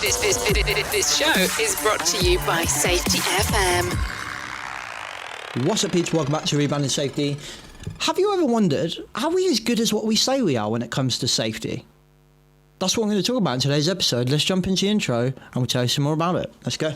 This show is brought to you by Safety FM. What's up, peeps? Welcome back to Rebranding Safety. Have you ever wondered, are we as good as what we say we are when it comes to safety? That's what I'm going to talk about in today's episode. Let's jump into the intro and we'll tell you some more about it. Let's go.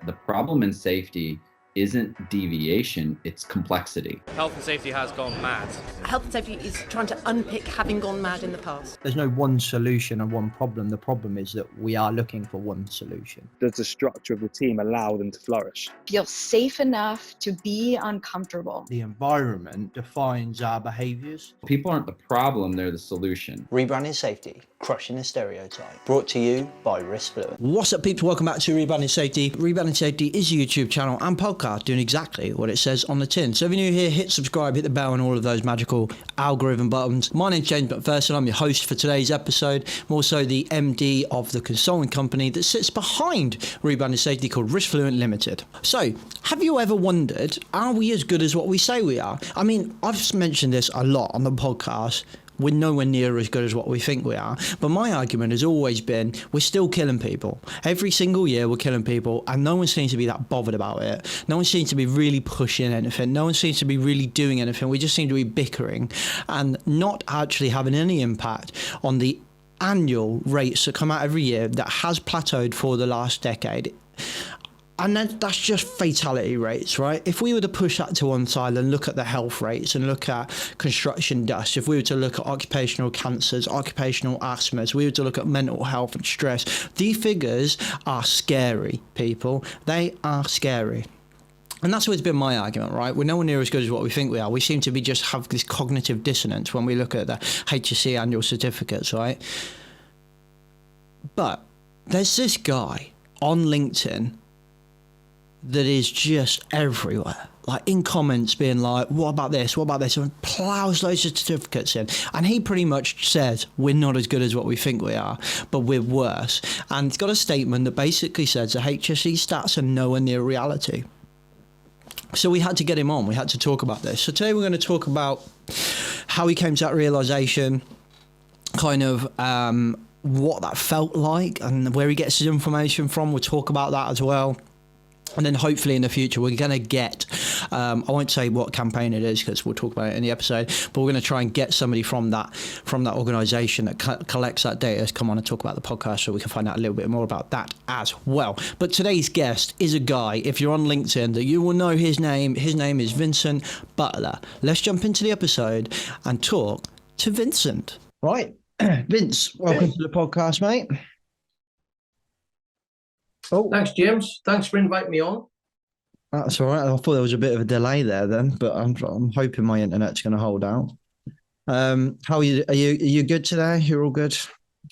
The problem in safety isn't deviation, it's complexity. Health and safety has gone mad. Health and safety is trying to unpick having gone mad in the past. There's no one solution and one problem. The problem is that we are looking for one solution. Does the structure of the team allow them to flourish? Feel safe enough to be uncomfortable. The environment defines our behaviours. People aren't the problem, they're the solution. Rebranding Safety, crushing the stereotype. Brought to you by Risk Fluent. What's up, people? Welcome back to Rebranding Safety. Rebranding Safety is a YouTube channel and podcast doing exactly what it says on the tin. So if you're new here, hit subscribe, hit the bell and all of those magical algorithm buttons. My name's James MacPherson. I'm your host for today's episode. I'm also the MD of the consulting company that sits behind Rebranding Safety called Risk Fluent Limited. So have you ever wondered, are we as good as what we say we are? I mean, I've mentioned this a lot on the podcast. We're nowhere near as good as what we think we are. But my argument has always been, we're still killing people. Every single year we're killing people and no one seems to be that bothered about it. No one seems to be really pushing anything. No one seems to be really doing anything. We just seem to be bickering and not actually having any impact on the annual rates that come out every year that has plateaued for the last decade. And then that's just fatality rates, right? If we were to push that to one side and look at the health rates and look at construction dust, if we were to look at occupational cancers, occupational asthmas, we were to look at mental health and stress, these figures are scary, people. They are scary. And that's always been my argument, right? We're nowhere near as good as what we think we are. We seem to be just have this cognitive dissonance when we look at the HSE annual certificates, right? But there's this guy on LinkedIn that is just everywhere, like in comments being like, what about this, and plows loads of certificates in, and he pretty much says we're not as good as what we think we are, but we're worse. And it's got a statement that basically says the HSE stats are nowhere near reality. So we had to get him on, we had to talk about this. So today we're going to talk about how he came to that realization, kind of what that felt like and where he gets his information from. We'll talk about that as well. And then hopefully in the future, we're going to get, I won't say what campaign it is because we'll talk about it in the episode, but we're going to try and get somebody from that organisation that collects that data to come on and talk about the podcast so we can find out a little bit more about that as well. But today's guest is a guy, if you're on LinkedIn, that you will know his name. His name is Vincent Butler. Let's jump into the episode and talk to Vincent. Right. Vince, welcome to the podcast, mate. Oh, thanks, James. Thanks for inviting me on. That's all right. I thought there was a bit of a delay there then, but I'm hoping my internet's going to hold out. How are you? Are you good today? You're all good?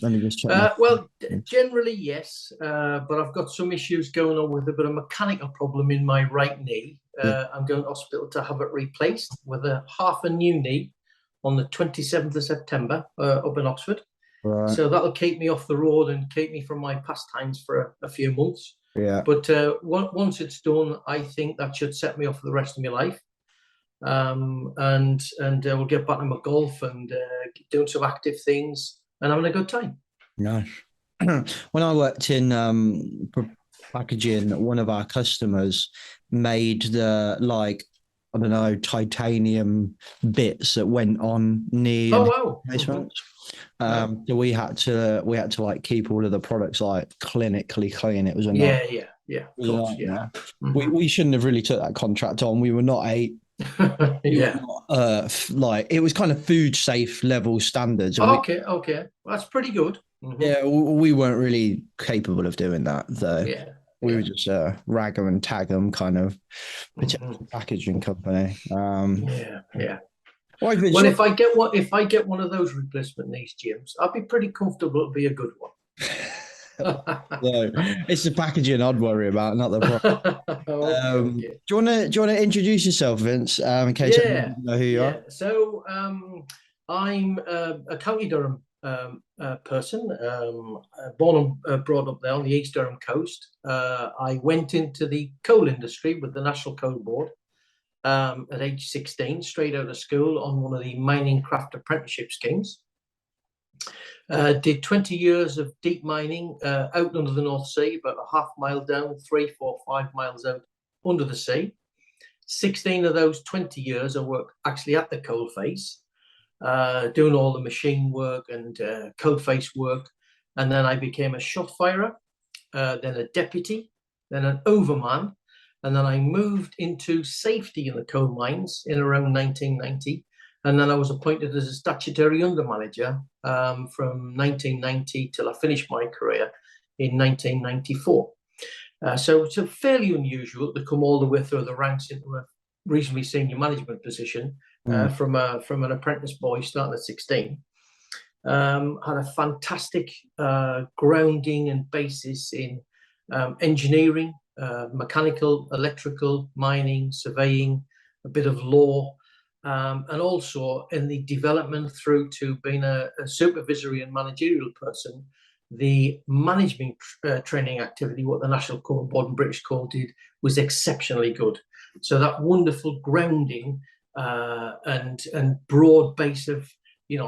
Let me just check. Well, generally yes, but I've got some issues going on with a bit of mechanical problem in my right knee. I'm going to hospital to have it replaced with a half a new knee on the 27th of September up in Oxford. Right. So that'll keep me off the road and keep me from my pastimes for a few months. Yeah. But once it's done, I think that should set me off for the rest of my life. And we'll get back to my golf and doing some active things and having a good time. Nice. When I worked in packaging, one of our customers made the I don't know, titanium bits that went on knee. Oh wow! So we had to like keep all of the products like clinically clean. It was a yeah. We shouldn't have really took that contract on. We were not it was kind of food safe level standards. Okay, that's pretty good. Mm-hmm. Yeah, we weren't really capable of doing that though. Yeah. We were just rag them and tag them kind of packaging company. Yeah. Well, if I get one of those replacement knees, James, I'd be pretty comfortable. It'd be a good one. No, it's the packaging I'd worry about, not the product. Do you want to introduce yourself, Vince? In case I don't know who you are. So I'm a County Durham person, born and brought up there on the East Durham coast. I went into the coal industry with the National Coal Board at age 16, straight out of school on one of the mining craft apprenticeship schemes. Did 20 years of deep mining out under the North Sea, about a half mile down, 3, 4, 5 miles out under the sea. 16 of those 20 years I worked actually at the coalface, doing all the machine work and coalface work. And then I became a shot firer, then a deputy, then an overman. And then I moved into safety in the coal mines in around 1990. And then I was appointed as a statutory under manager from 1990 till I finished my career in 1994. So it's fairly unusual to come all the way through the ranks into a reasonably senior management position from an apprentice boy starting at 16. Had a fantastic grounding and basis in engineering, mechanical, electrical, mining, surveying, a bit of law, and also in the development through to being a supervisory and managerial person. The management training activity, what the National Coal Board and British Coal did, was exceptionally good. So that wonderful grounding and broad base of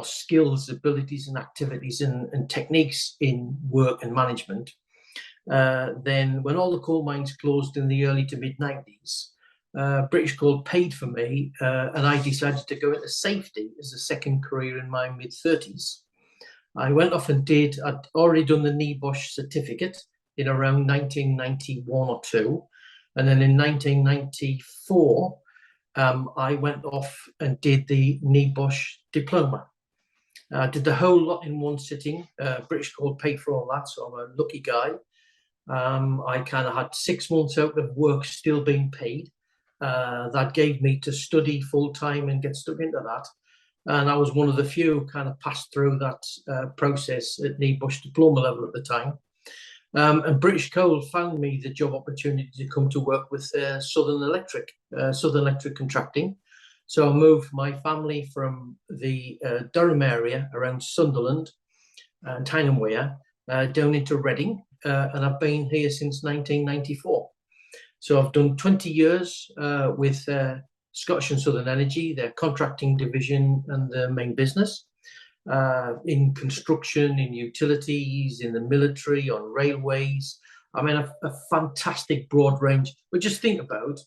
skills, abilities, and activities and techniques in work and management. Then, when all the coal mines closed in the early to mid 90s, British Coal paid for me, and I decided to go into safety as a second career in my mid 30s. I went off and I'd already done the NEBOSH certificate in around 1991 or 2. And then in 1994, I went off and did the NEBOSH diploma. I did the whole lot in one sitting. British Coal paid for all that, so I'm a lucky guy. I kind of had 6 months out of work still being paid. That gave me to study full time and get stuck into that. And I was one of the few who kind of passed through that process at NEBOSH diploma level at the time. And British Coal found me the job opportunity to come to work with Southern Electric Contracting. So I moved my family from the Durham area around Sunderland and Tyne and Wear down into Reading, and I've been here since 1994. So I've done 20 years with Scottish and Southern Energy, their contracting division and their main business, in construction, in utilities, in the military, on railways. I mean, a fantastic broad range. But just think about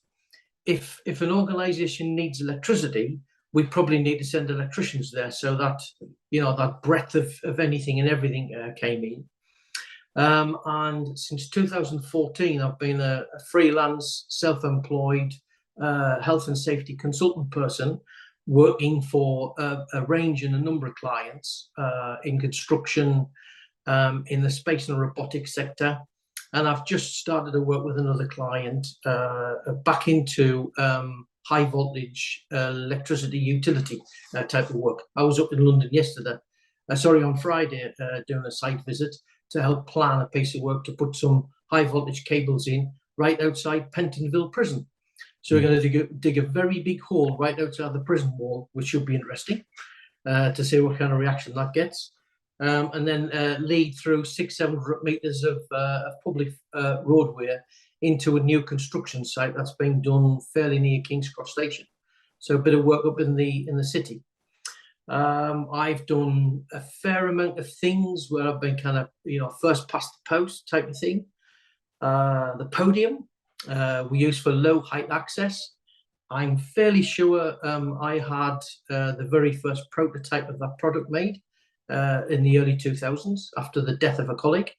if an organisation needs electricity, we probably need to send electricians there, so that that breadth of anything and everything came in. And since 2014, I've been a freelance, self-employed health and safety consultant person, working for a range and a number of clients in construction, in the space and robotics sector. And I've just started to work with another client back into high voltage electricity utility type of work. I was up in London on Friday, doing a site visit to help plan a piece of work to put some high voltage cables in right outside Pentonville Prison. So we're going to dig a very big hole right outside the prison wall, which should be interesting to see what kind of reaction that gets. And then lead through 600-700 metres of public roadway into a new construction site that's being done fairly near King's Cross Station. So a bit of work up in the city. I've done a fair amount of things where I've been kind of, first past the post type of thing. The podium we use for low height access. I'm fairly sure I had the very first prototype of that product made in the early 2000s after the death of a colleague.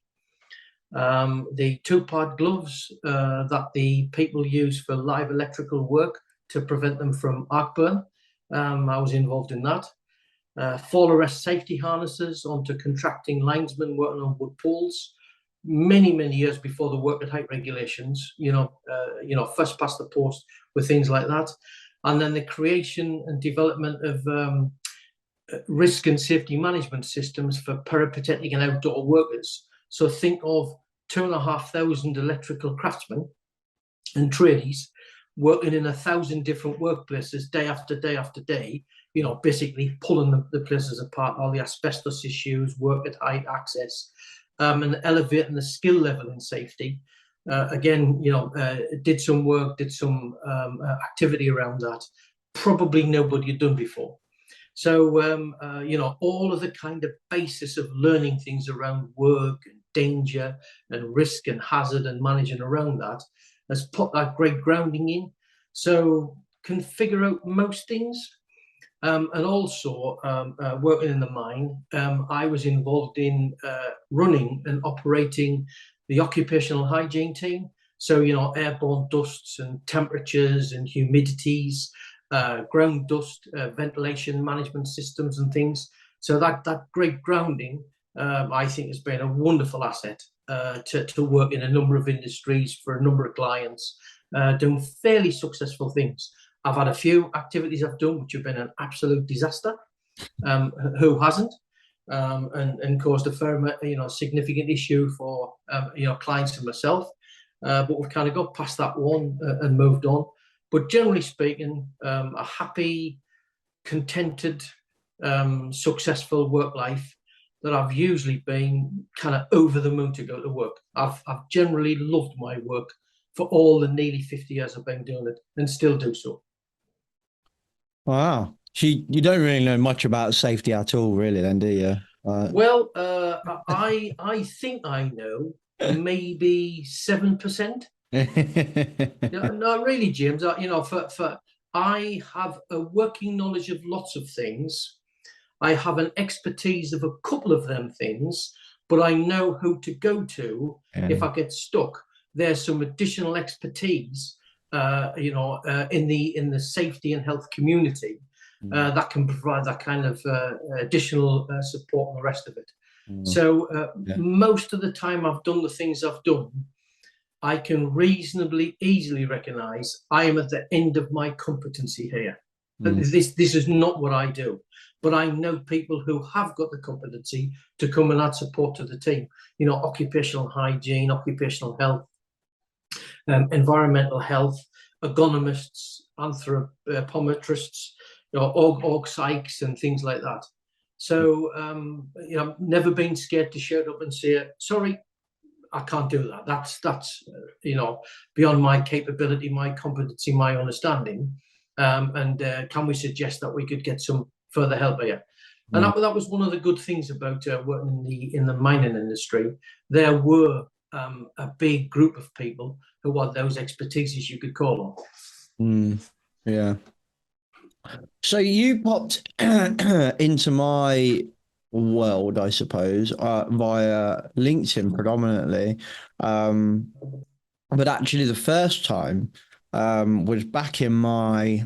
The two-part gloves that the people use for live electrical work to prevent them from arc burn. I was involved in that. Fall arrest safety harnesses onto contracting linesmen working on wood poles. Many years before the work at height regulations, first past the post with things like that. And then the creation and development of risk and safety management systems for peripatetic and outdoor workers. So think of 2,500 electrical craftsmen and tradies working in 1,000 different workplaces day after day after day, basically pulling the places apart, all the asbestos issues, work at height access, and elevating the skill level in safety. Did some work, did some activity around that. Probably nobody had done before. So, all of the kind of basis of learning things around work and danger and risk and hazard and managing around that has put that great grounding in. So can figure out most things. And also working in the mine, I was involved in running and operating the occupational hygiene team. So, airborne dusts and temperatures and humidities, ground dust, ventilation management systems and things. So that great grounding, I think, has been a wonderful asset to work in a number of industries for a number of clients, doing fairly successful things. I've had a few activities I've done which have been an absolute disaster. Who hasn't? And caused a fair, significant issue for clients and myself. But we've kind of got past that one and moved on. But generally speaking, a happy, contented, successful work life that I've usually been kind of over the moon to go to work. I've generally loved my work for all the nearly 50 years I've been doing it, and still do so. Wow. You don't really know much about safety at all, really, then, do you? Well, I think I know maybe 7%. No, really, James. I have a working knowledge of lots of things. I have an expertise of a couple of them things, but I know who to go to if I get stuck. There's some additional expertise, in the safety and health community that can provide that kind of additional support and the rest of it. So most of the time I've done the things I've done, I can reasonably easily recognise I am at the end of my competency here. This is not what I do, but I know people who have got the competency to come and add support to the team. Occupational hygiene, occupational health, environmental health, ergonomists, anthropometrists, org psychs and things like that. So, I've never been scared to shout up and say, sorry, I can't do that. That's beyond my capability, my competency, my understanding. And can we suggest that we could get some further help here? And that was one of the good things about working in the mining industry. There were a big group of people who had those expertises, you could call them. Yeah. So you popped into my world, I suppose, via LinkedIn predominantly. But actually the first time was back in my,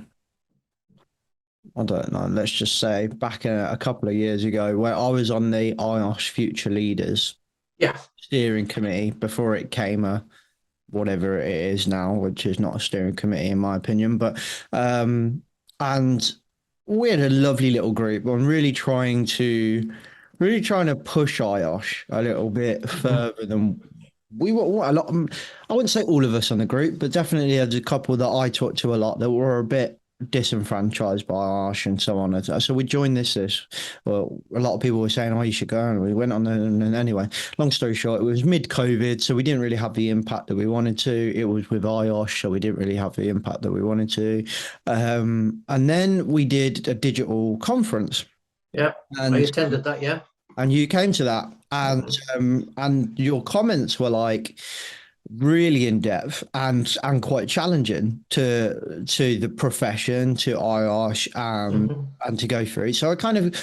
I don't know, let's just say back a couple of years ago, where I was on the EHS Future Leaders steering committee before it came a whatever it is now, which is not a steering committee in my opinion. But and we had a lovely little group on really trying to push EHS a little bit further than we were. A lot. I wouldn't say all of us on the group, but definitely there's a couple that I talked to a lot that were a bit disenfranchised by EHS and so on. So we joined this. Well, a lot of people were saying, "Oh, you should go," and we went on. And anyway, long story short, it was mid-COVID, so we didn't really have the impact that we wanted to. It was with EHS, so we didn't really have the impact that we wanted to. And then we did a digital conference. Yeah, and I attended that. Yeah, and you came to that, and your comments were like really in depth and quite challenging to the profession, to EHS, and to go through. So I kind of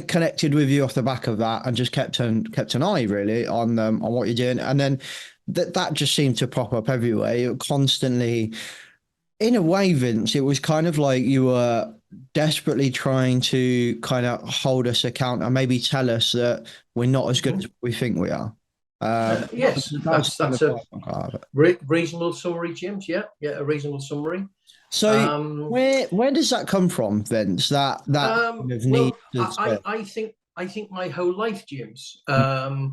connected with you off the back of that, and just kept an eye really on what you're doing. And then that just seemed to pop up everywhere. You're constantly, in a way, Vince, it was kind of like you were desperately trying to kind of hold us account and maybe tell us that we're not as good as we think we are. Yes, that's a reasonable summary, James. Yeah, a reasonable summary. So where does that come from, Vince? That kind of need. I think my whole life, James. There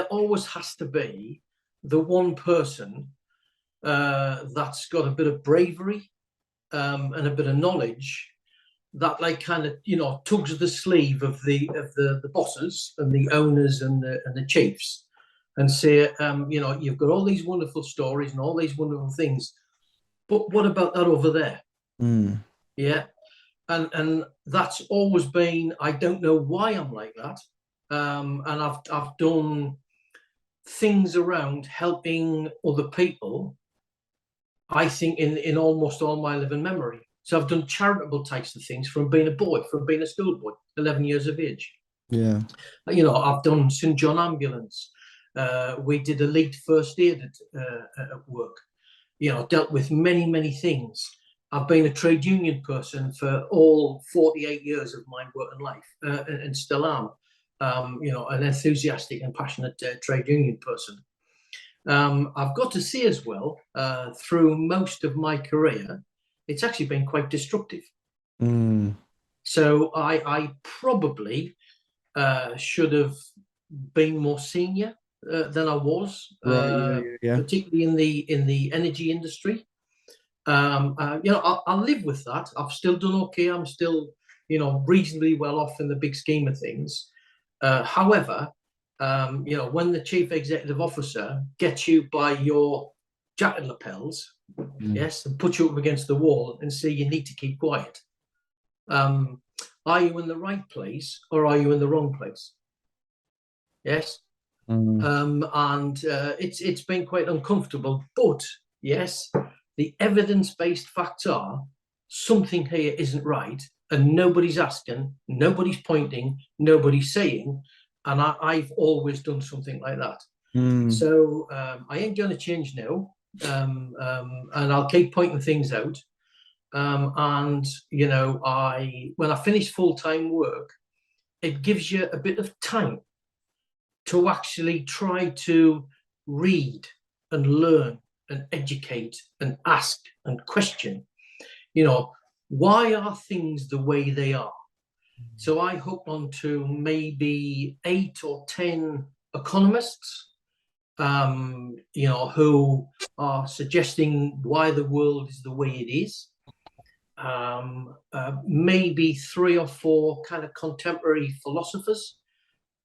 always has to be the one person that's got a bit of bravery and a bit of knowledge that like kind of tugs at the sleeve of the bosses and the owners and the chiefs and say, you've got all these wonderful stories and all these wonderful things, but what about that over there? Yeah, and that's always been, I don't know why I'm like that. And I've done things around helping other people, I think, in almost all my living memory. So I've done charitable types of things from being a boy, from being a schoolboy, 11 years of age. Yeah. You know, I've done St John Ambulance. We did elite first aid at work. You know, dealt with many things. I've been a trade union person for all 48 years of my working life, and still am. You know, an enthusiastic and passionate trade union person. I've got to see as well, through most of my career, it's actually been quite destructive. So I probably should have been more senior than I was, particularly in the energy industry. You know, I'll live with that. I've still done okay. I'm still, you know, reasonably well off in the big scheme of things. However, you know, when the chief executive officer gets you by your jacket lapels, yes, and puts you up against the wall and say you need to keep quiet, are you in the right place or are you in the wrong place? Yes. And it's been quite uncomfortable, but yes, the evidence-based facts are something here isn't right, and nobody's asking, nobody's pointing, nobody's saying, and I've always done something like that. So I ain't going to change now, and I'll keep pointing things out. And you know, when I finish full-time work, it gives you a bit of time to actually try to read and learn and educate and ask and question, you know, why are things the way they are? So I hook on to maybe 8 or 10 economists, you know, who are suggesting why the world is the way it is. Maybe 3 or 4 kind of contemporary philosophers,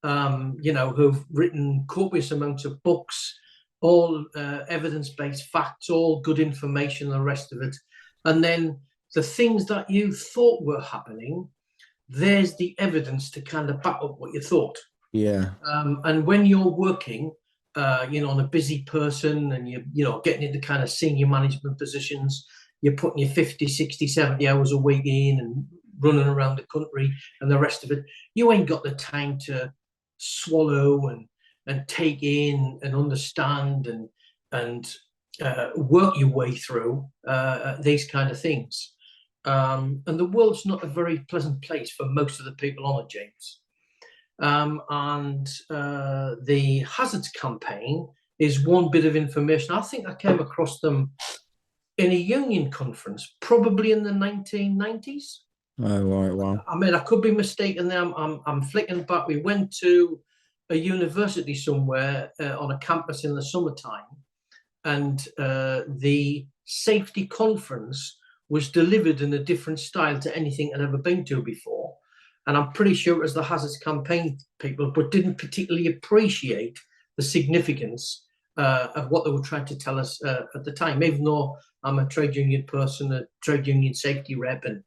you know, who've written copious amounts of books, all evidence-based facts, all good information, and the rest of it. And then the things that you thought were happening, there's the evidence to kind of back up what you thought. Yeah. And when you're working, you know, on a busy person, and you know, getting into kind of senior management positions, you're putting your 50, 60, 70 hours a week in and running around the country and the rest of it, you ain't got the time to swallow and take in and understand and work your way through these kind of things. And the world's not a very pleasant place for most of the people on it, James. And the hazards campaign is one bit of information. I think I came across them in a union conference, probably in the 1990s. Oh, right, wow. I mean, I could be mistaken there. I'm flicking back. We went to a university somewhere on a campus in the summertime, and the safety conference was delivered in a different style to anything I'd ever been to before. And I'm pretty sure it was the hazards campaign people, but didn't particularly appreciate the significance of what they were trying to tell us at the time, even though I'm a trade union person, a trade union safety rep, and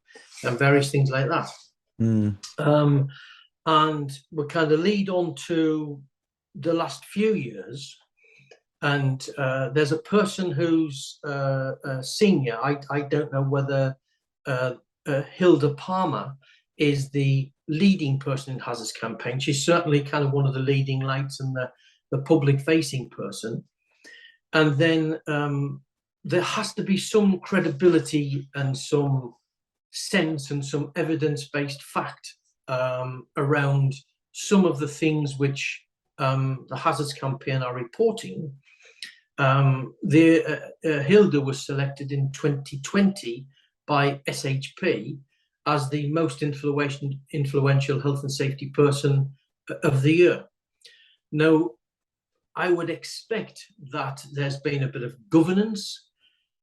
various things like that. And we kind of lead on to the last few years, and there's a person who's senior. I don't know whether Hilda Palmer is the leading person in hazards campaign. She's certainly kind of one of the leading lights and the public-facing person. And then there has to be some credibility and some sense and some evidence-based fact around some of the things which the hazards campaign are reporting. Hilda was selected in 2020 by SHP as the most influential health and safety person of the year. Now, I would expect that there's been a bit of governance,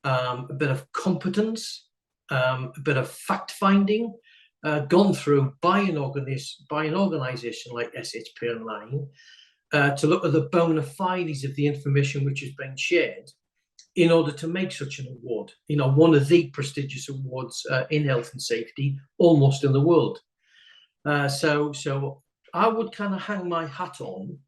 a bit of competence, a bit of fact-finding gone through by an organisation like SHP Online to look at the bona fides of the information which has been shared. in order to make such an award. One of the prestigious awards in health and safety, almost in the world. So I would kind of hang my hat on,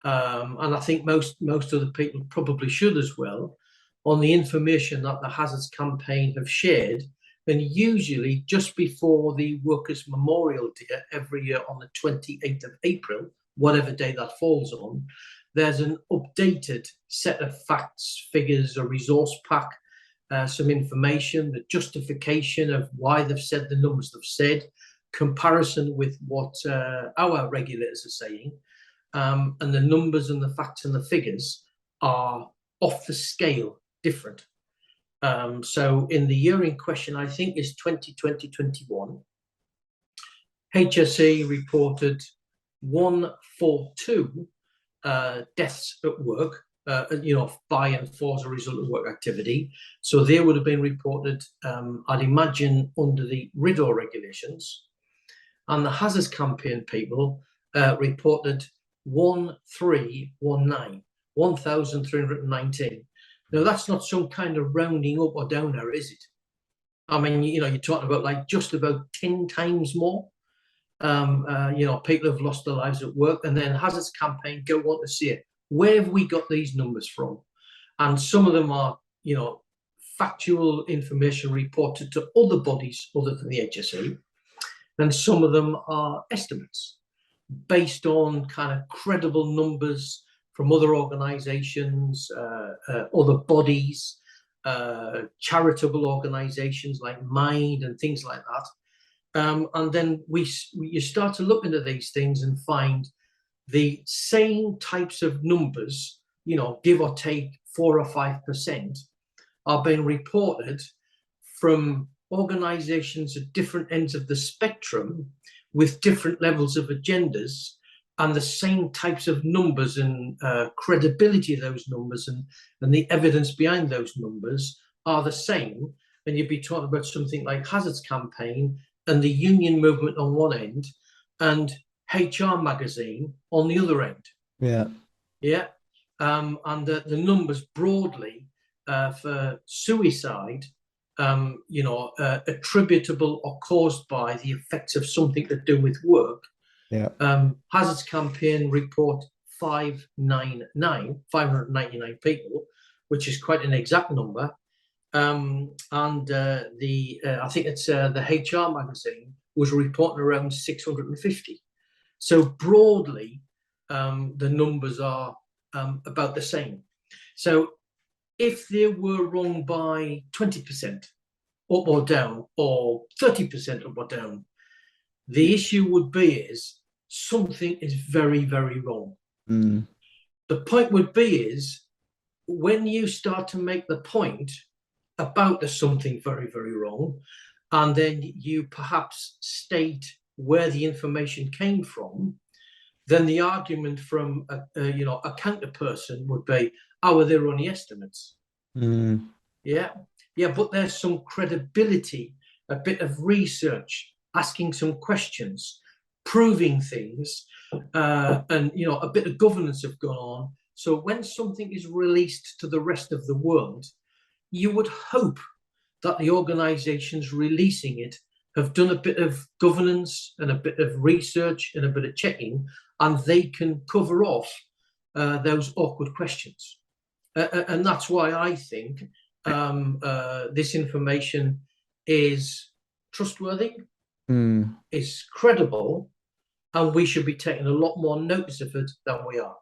and I think most other people probably should as well, on the information that the Hazards Campaign have shared. And usually just before the Workers' Memorial Day every year on the 28th of April, whatever day that falls on, there's an updated set of facts, figures, a resource pack, some information, the justification of why they've said the numbers they've said, comparison with what our regulators are saying, and the numbers and the facts and the figures are off the scale different. So in the year in question, I think is 2020-21, HSE reported 142 deaths at work, by and for as a result of work activity. So they would have been reported, I'd imagine, under the RIDDOR regulations. And the Hazards Campaign people reported 1,319. Now, that's not some kind of rounding up or down error, is it? I mean, you're talking about like just about 10 times more. People have lost their lives at work, and then Hazards Campaign go on to say, where have we got these numbers from? And some of them are, factual information reported to other bodies other than the HSE, and some of them are estimates based on kind of credible numbers from other organizations, other bodies, charitable organizations like Mind and things like that. And then you start to look into these things and find the same types of numbers, give or take 4 or 5%, are being reported from organizations at different ends of the spectrum with different levels of agendas, and the same types of numbers and credibility of those numbers and the evidence behind those numbers are the same. And you'd be talking about something like Hazards Campaign and the union movement on one end and HR Magazine on the other end. Yeah. Yeah. And the numbers broadly for suicide, attributable or caused by the effects of something to do with work. Yeah. Hazards Campaign report 599 people, which is quite an exact number. And I think it's the HR Magazine was reporting around 650. So broadly, the numbers are about the same. So if they were wrong by 20% up or down, or 30% up or down, the issue would be is something is very, very wrong. Mm. The point would be is when you start to make the point about there's something very, very wrong, and then you perhaps state where the information came from, then the argument from a counter person would be, oh, well, they're only estimates. Mm. Yeah, but there's some credibility, a bit of research, asking some questions, proving things, and a bit of governance have gone on. So when something is released to the rest of the world, you would hope that the organizations releasing it have done a bit of governance and a bit of research and a bit of checking, and they can cover off those awkward questions. And that's why I think this information is trustworthy, is credible, and we should be taking a lot more notice of it than we are.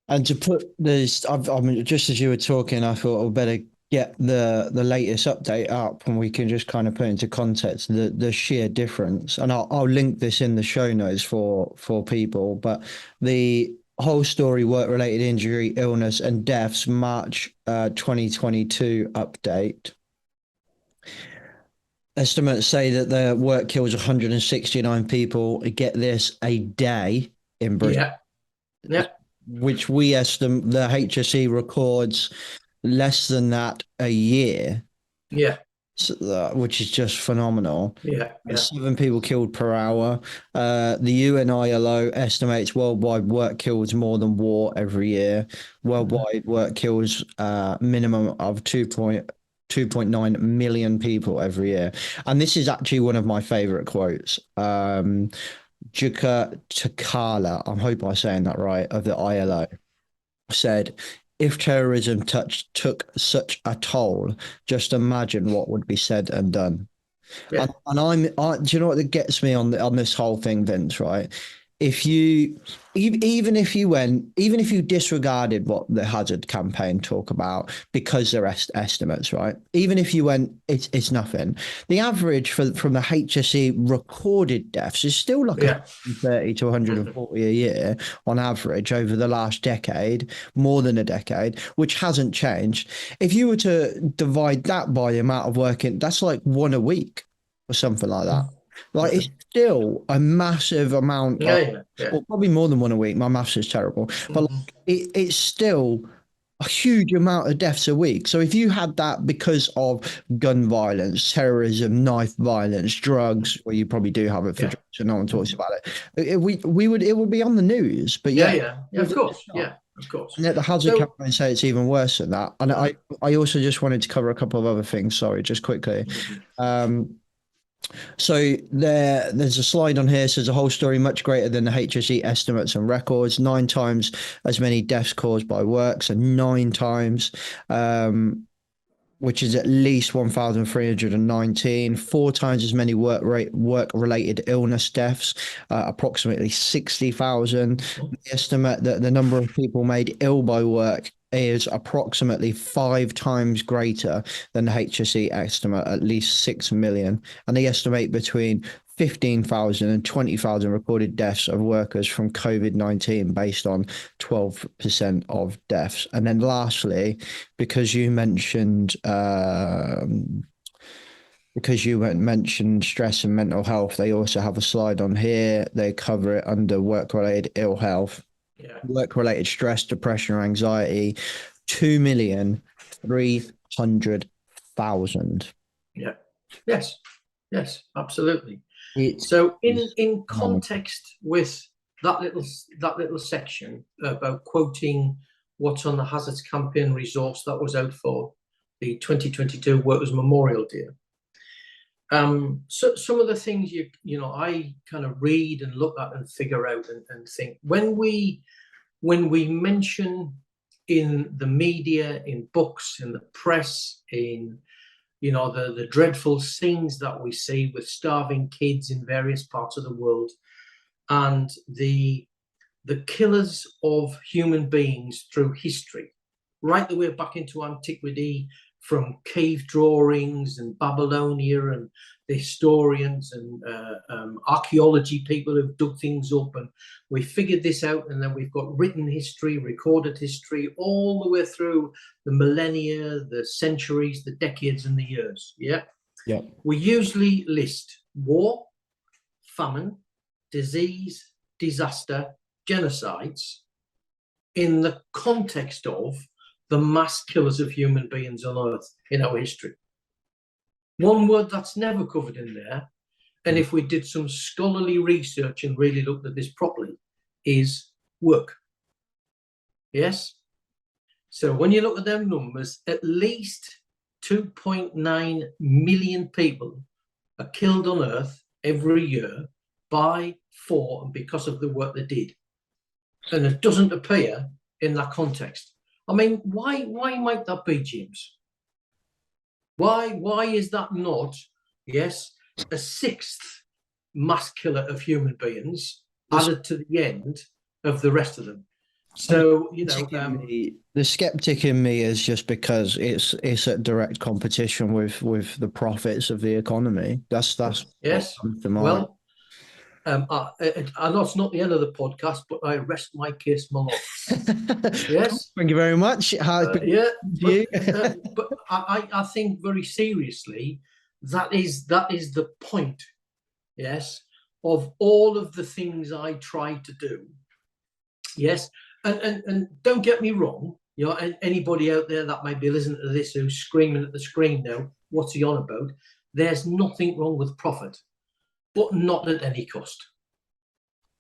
And to put this, I mean, just as you were talking, I thought I'd better get the latest update up, and we can just kind of put into context the sheer difference. And I'll link this in the show notes for people. But the whole story, work-related injury, illness, and deaths, March 2022 update. Estimates say that the work kills 169 people. Get this, a day in Britain. Yeah. Which we estimate the HSE records less than that a year. Yeah. which is just phenomenal. Yeah, yeah. 7 people killed per hour. The UN ILO estimates worldwide work kills more than war every year. Worldwide work kills minimum of 2.9 million people every year. And this is actually one of my favorite quotes. Juka Takala, I hope I'm saying that right, of the ILO, said, if terrorism took such a toll, just imagine what would be said and done. Yeah. And do you know what gets me on this whole thing, Vince, right? If you, even if you disregarded what the hazard campaign talk about because they're estimates, right? Even if you went, it's nothing. The average from the HSE recorded deaths is still like 130 to 140 a year on average over the last decade, more than a decade, which hasn't changed. If you were to divide that by the amount of working, that's like 1 a week or something like that. Like, it's still a massive amount. Well, probably more than 1 a week. My maths is terrible, but like, it's still a huge amount of deaths a week. So if you had that because of gun violence, terrorism, knife violence, drugs, well, you probably do have it for drugs, so no one talks about it. It would be on the news. But of course, of course. And yet the hazard campaign say it's even worse than that. And I also just wanted to cover a couple of other things. Sorry, just quickly. So there's a slide on here says a whole story much greater than the HSE estimates and records. 9 times as many deaths caused by work, so 9 times, which is at least 1,319. 4 times as many work-related illness deaths, approximately 60,000. The estimate that the number of people made ill by work is approximately 5 times greater than the HSE estimate, at least 6 million. And they estimate between 15,000 and 20,000 recorded deaths of workers from COVID-19 based on 12% of deaths. And then lastly, because you mentioned stress and mental health, they also have a slide on here. They cover it under work-related ill health. Work-related stress, depression, or anxiety, 2,300,000. Yeah. Yes, absolutely. So in context with that little section about quoting what's on the hazards campaign resource that was out for the 2022 Workers' Memorial Day. So some of the things I kind of read and look at and figure out and think when we mention in the media, in books, in the press, in the dreadful scenes that we see with starving kids in various parts of the world, and the killers of human beings through history, right the way back into antiquity, from cave drawings and Babylonia, and the historians and archaeology people who've dug things up, and we figured this out, and then we've got written history, recorded history, all the way through the millennia, the centuries, the decades, and the years. We usually list war, famine, disease, disaster, genocides in the context of the mass killers of human beings on Earth in our history. One word that's never covered in there, and if we did some scholarly research and really looked at this properly, is work. Yes? So when you look at them numbers, at least 2.9 million people are killed on Earth every year by, for, and because of the work they did. And it doesn't appear in that context. I mean, why might that be, James? Why is that not, yes, a 6th mass killer of human beings added to the end of the rest of them? So, the skeptic in me is just because it's a direct competition with the profits of the economy. That's yes. Well, I know it's not the end of the podcast, but I rest my case, my lord. Yes. Thank you very much. But I think very seriously that is the point. Yes, of all of the things I try to do. Yes, and don't get me wrong. And anybody out there that might be listening to this who's screaming at the screen now, what's he on about? There's nothing wrong with profit, but not at any cost.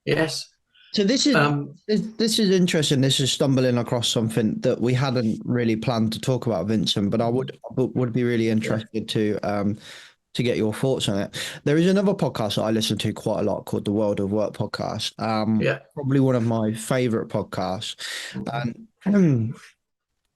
Yes. So this is interesting. This is stumbling across something that we hadn't really planned to talk about, Vincent. But I would be really interested to get your thoughts on it. There is another podcast that I listen to quite a lot called the World of Work podcast. Probably one of my favorite podcasts. And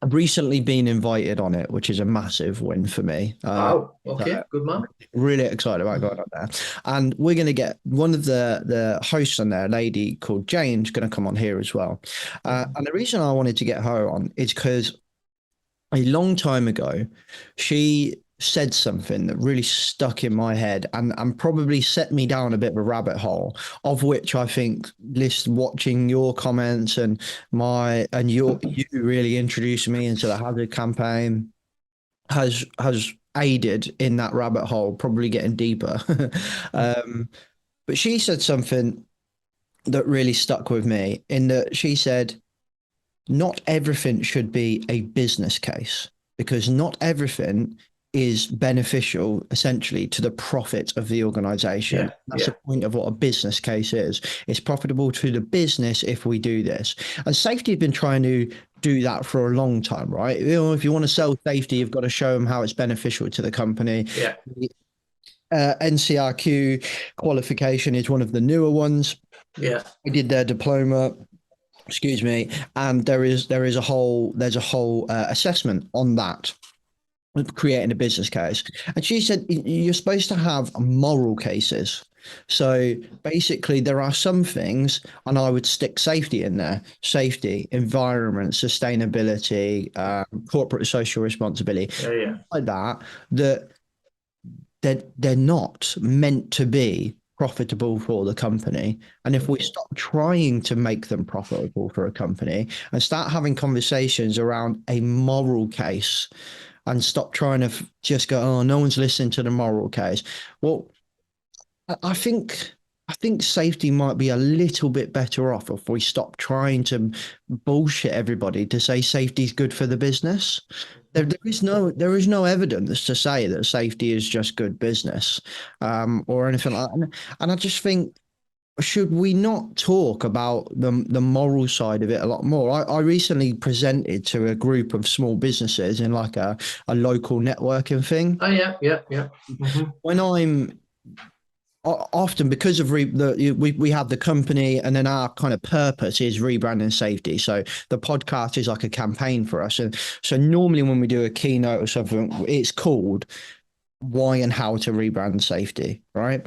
I've recently been invited on it, which is a massive win for me. Okay, good man. Really excited about going on there. And we're going to get one of the hosts on there, a lady called Jane's going to come on here as well. And the reason I wanted to get her on is because a long time ago, she said something that really stuck in my head and probably set me down a bit of a rabbit hole, of which I think watching your comments and you really introduced me into the hazard campaign has aided in that rabbit hole, probably getting deeper. But she said something that really stuck with me, in that she said, not everything should be a business case, because not everything is beneficial essentially to the profit of the organization. That's the point of what a business case is. It's profitable to the business if we do this. And safety has been trying to do that for a long time, right? You know, if you want to sell safety, you've got to show them how it's beneficial to the company. NCRQ qualification is one of the newer ones. We did their diploma, and there's a whole assessment on that, creating a business case. And she said you're supposed to have moral cases. So basically there are some things, and I would stick safety in there: safety, environment, sustainability, corporate social responsibility, like that they're not meant to be profitable for the company. And if we stop trying to make them profitable for a company and start having conversations around a moral case, and stop trying to just go, oh, no one's listening to the moral case. Well, I think safety might be a little bit better off if we stop trying to bullshit everybody to say safety is good for the business. There is no evidence to say that safety is just good business, or anything like that. And I just think, should we not talk about the moral side of it a lot more? I recently presented to a group of small businesses in like a local networking thing. When I'm often, because of we have the company, and then our kind of purpose is rebranding safety. So the podcast is like a campaign for us. And so normally when we do a keynote or something, it's called Why and How to Rebrand Safety, right?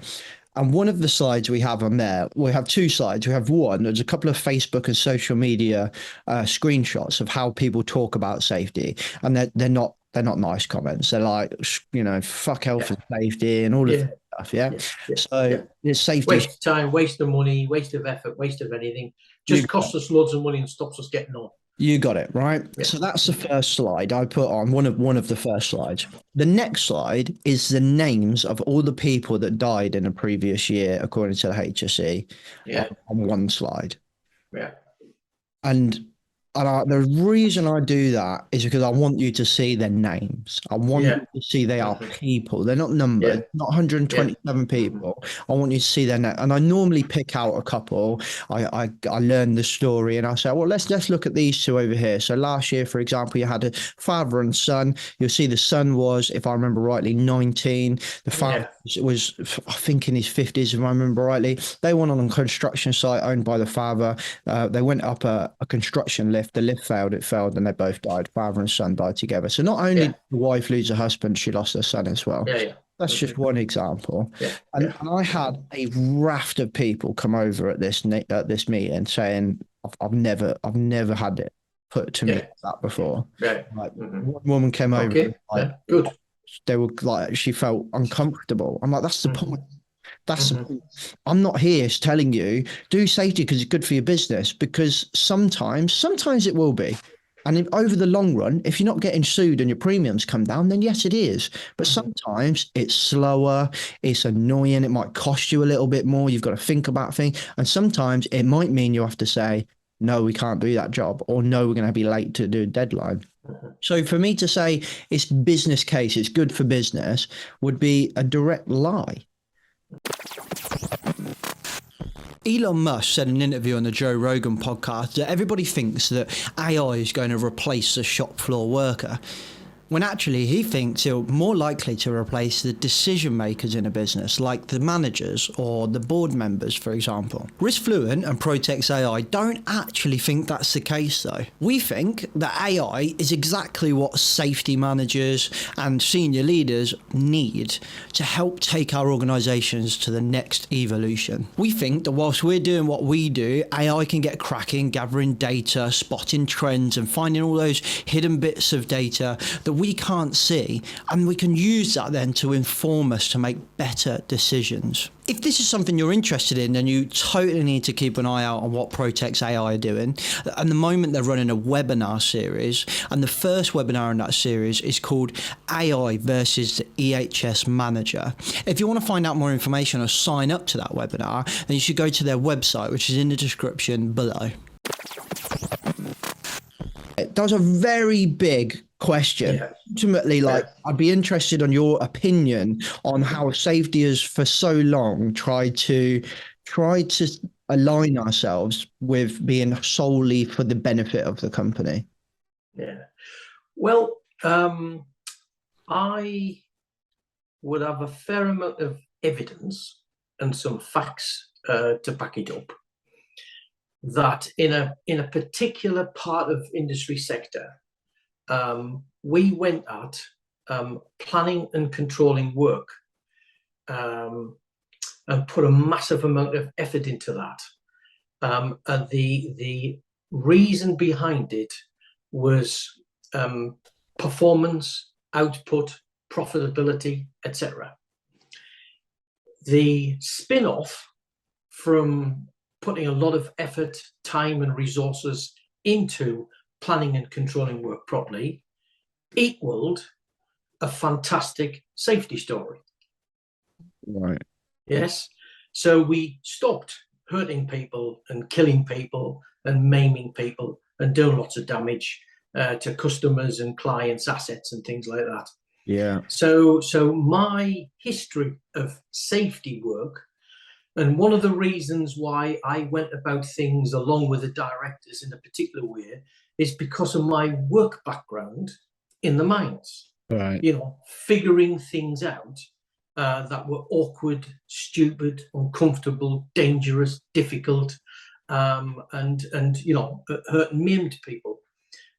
And one of the slides we have on there, we have two slides. We have one, there's a couple of Facebook and social media screenshots of how people talk about safety. And they're not nice comments. They're like, fuck health and safety and all of that stuff. So there's safety. Waste of time, waste of money, waste of effort, waste of anything. Just costs us loads of money and stops us getting on. You got it, right? So that's the first slide I put on, one of the first slides. The next slide is the names of all the people that died in a previous year, according to the HSE, on one slide. And the reason I do that is because I want you to see their names. I want you to see they are people. They're not numbers, not 127 people. I want you to see their name. And I normally pick out a couple. I learn the story and I say, well, let's look at these two over here. So last year, for example, you had a father and son. You'll see the son was, if I remember rightly, 19. The father was, I think, in his 50s, if I remember rightly. They went on a construction site owned by the father. They went up a construction lift. The lift failed, and they both died. Father and son died together. So not only did the wife lose her husband, she lost her son as well. That's just one example. And I had a raft of people come over at this meeting saying, I've never had it put to me like that before. One woman came over. Good. They were like, she felt uncomfortable. I'm like, that's the point. That's I'm not here telling you do safety because it's good for your business, because sometimes it will be. And if, over the long run, if you're not getting sued and your premiums come down, then yes, it is. But sometimes it's slower, it's annoying, it might cost you a little bit more. You've got to think about things. And sometimes it might mean you have to say, no, we can't do that job, or no, we're going to be late to do a deadline. So for me to say it's business case, it's good for business, would be a direct lie. Elon Musk said in an interview on the Joe Rogan podcast that everybody thinks that AI is going to replace the shop floor worker, when actually he thinks it'll more likely to replace the decision makers in a business, like the managers or the board members, for example. Riskfluent and PROTEX AI don't actually think that's the case, though. We think that AI is exactly what safety managers and senior leaders need to help take our organisations to the next evolution. We think that whilst we're doing what we do, AI can get cracking, gathering data, spotting trends and finding all those hidden bits of data that we can't see, and we can use that then to inform us to make better decisions. If this is something you're interested in, then you totally need to keep an eye out on what PROTEX AI are doing. At the moment, they're running a webinar series, and the first webinar in that series is called AI versus the EHS Manager. If you want to find out more information or sign up to that webinar, then you should go to their website, which is in the description below. That was a very big question. Yeah. Ultimately, I'd be interested on your opinion on how safety has for so long tried to align ourselves with being solely for the benefit of the company. Yeah. Well, I would have a fair amount of evidence and some facts to back it up, that in a particular part of industry sector, we went at planning and controlling work, and put a massive amount of effort into that. And the reason behind it was performance, output, profitability, etc. The spin-off from putting a lot of effort, time and resources into planning and controlling work properly equaled a fantastic safety story. Right. Yes. So we stopped hurting people and killing people and maiming people and doing lots of damage to customers and clients' assets and things like that. Yeah. So my history of safety work, and one of the reasons why I went about things along with the directors in a particular way, is because of my work background in the mines. Right. You know, figuring things out that were awkward, stupid, uncomfortable, dangerous, difficult, and you know, hurt and maimed people,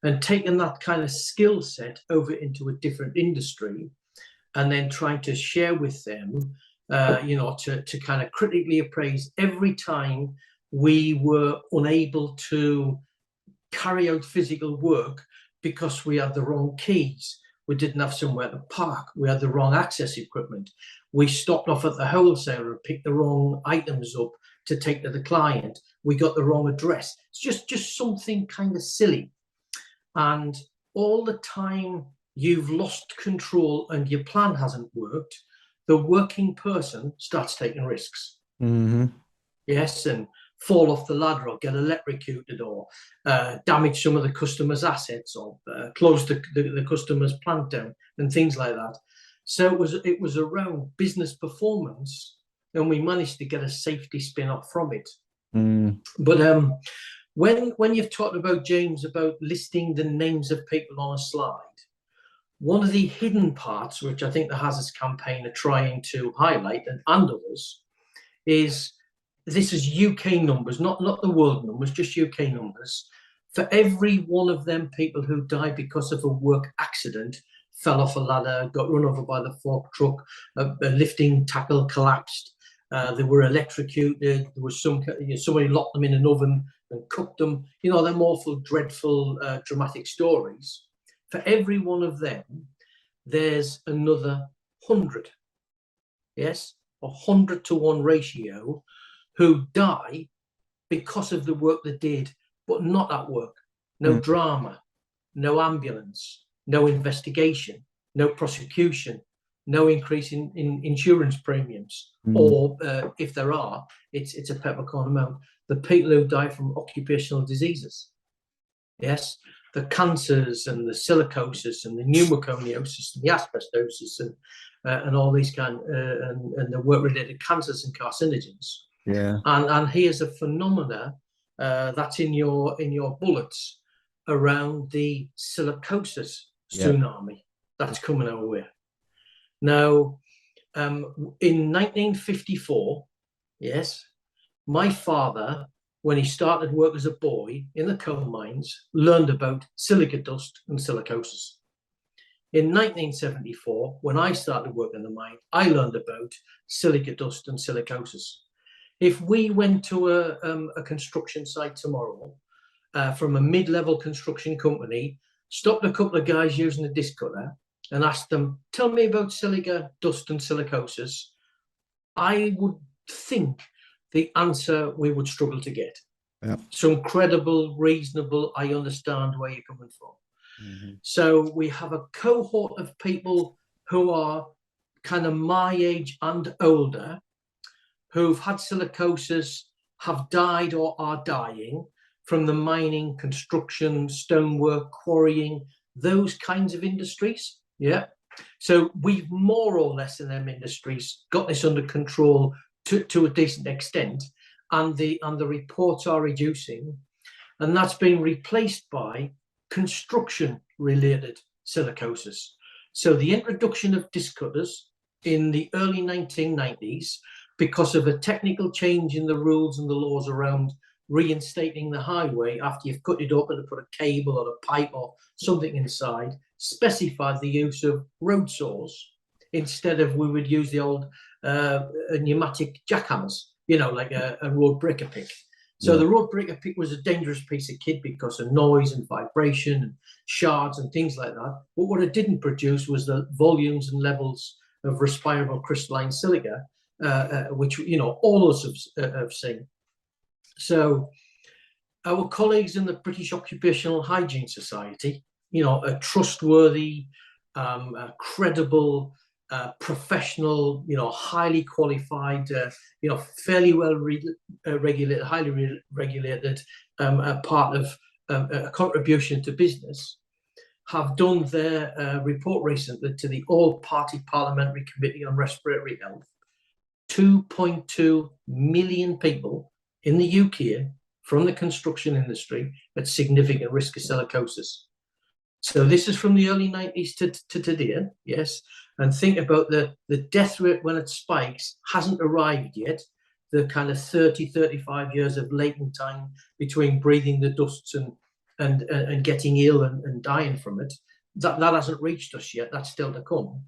and taking that kind of skill set over into a different industry, and then trying to share with them, you know, to kind of critically appraise every time we were unable to carry out physical work because we had the wrong keys, we didn't have somewhere to park, we had the wrong access equipment, we stopped off at the wholesaler and picked the wrong items up to take to the client, we got the wrong address. It's just something kind of silly. And all the time you've lost control and your plan hasn't worked, the working person starts taking risks. Mm-hmm. Yes, and fall off the ladder or get electrocuted or damage some of the customer's assets or close the customer's plant down and things like that. So it was around business performance, and we managed to get a safety spin-off from it. Mm. But when you've talked about, James, about listing the names of people on a slide, one of the hidden parts, which I think the Hazards campaign are trying to highlight, and others, is this is UK numbers, not the world numbers, just UK numbers. For every one of them people who died because of a work accident, fell off a ladder, got run over by the fork truck, a lifting tackle collapsed, they were electrocuted, there was somebody locked them in an oven and cooked them, you know, them awful, dreadful, dramatic stories. For every one of them, there's another 100. Yes, 100-to-1 ratio who die because of the work they did, but not at work. No drama, no ambulance, no investigation, no prosecution, no increase in insurance premiums, or if there are, it's a peppercorn amount. The people who die from occupational diseases. Yes, the cancers and the silicosis and the pneumoconiosis and the asbestosis and all these and the work-related cancers and carcinogens. Yeah. And here's a phenomena that's in your bullets around the silicosis tsunami that's coming our way. Now, in 1954, yes, my father, when he started work as a boy in the coal mines, learned about silica dust and silicosis. In 1974, when I started working in the mine, I learned about silica dust and silicosis. If we went to a construction site tomorrow from a mid-level construction company, stopped a couple of guys using a disc cutter and asked them, tell me about silica dust and silicosis, I would think the answer we would struggle to get. Yeah. Some credible, reasonable, I understand where you're coming from. Mm-hmm. So we have a cohort of people who are kind of my age and older, who've had silicosis, have died or are dying from the mining, construction, stonework, quarrying, those kinds of industries. Yeah. So we've more or less in them industries got this under control to a decent extent, and the reports are reducing, and that's been replaced by construction-related silicosis. So the introduction of disc cutters in the early 1990s, because of a technical change in the rules and the laws around reinstating the highway after you've cut it up and put a cable or a pipe or something inside, specified the use of road saws instead of we would use the old pneumatic jackhammers, you know, like a road breaker pick. So the road breaker pick was a dangerous piece of kit because of noise and vibration and shards and things like that. But what it didn't produce was the volumes and levels of respirable crystalline silica, which, you know, all of us have seen. So our colleagues in the British Occupational Hygiene Society, you know, a trustworthy, credible, professional, you know, highly qualified, you know, fairly well regulated, highly regulated part of a contribution to business, have done their report recently to the All-Party Parliamentary Committee on Respiratory Health. 2.2 million people in the UK from the construction industry at significant risk of silicosis. So this is from the early 90s to today, yes. And think about the death rate when it spikes hasn't arrived yet. The kind of 30, 35 years of latent time between breathing the dusts and getting ill and dying from it, that hasn't reached us yet. That's still to come.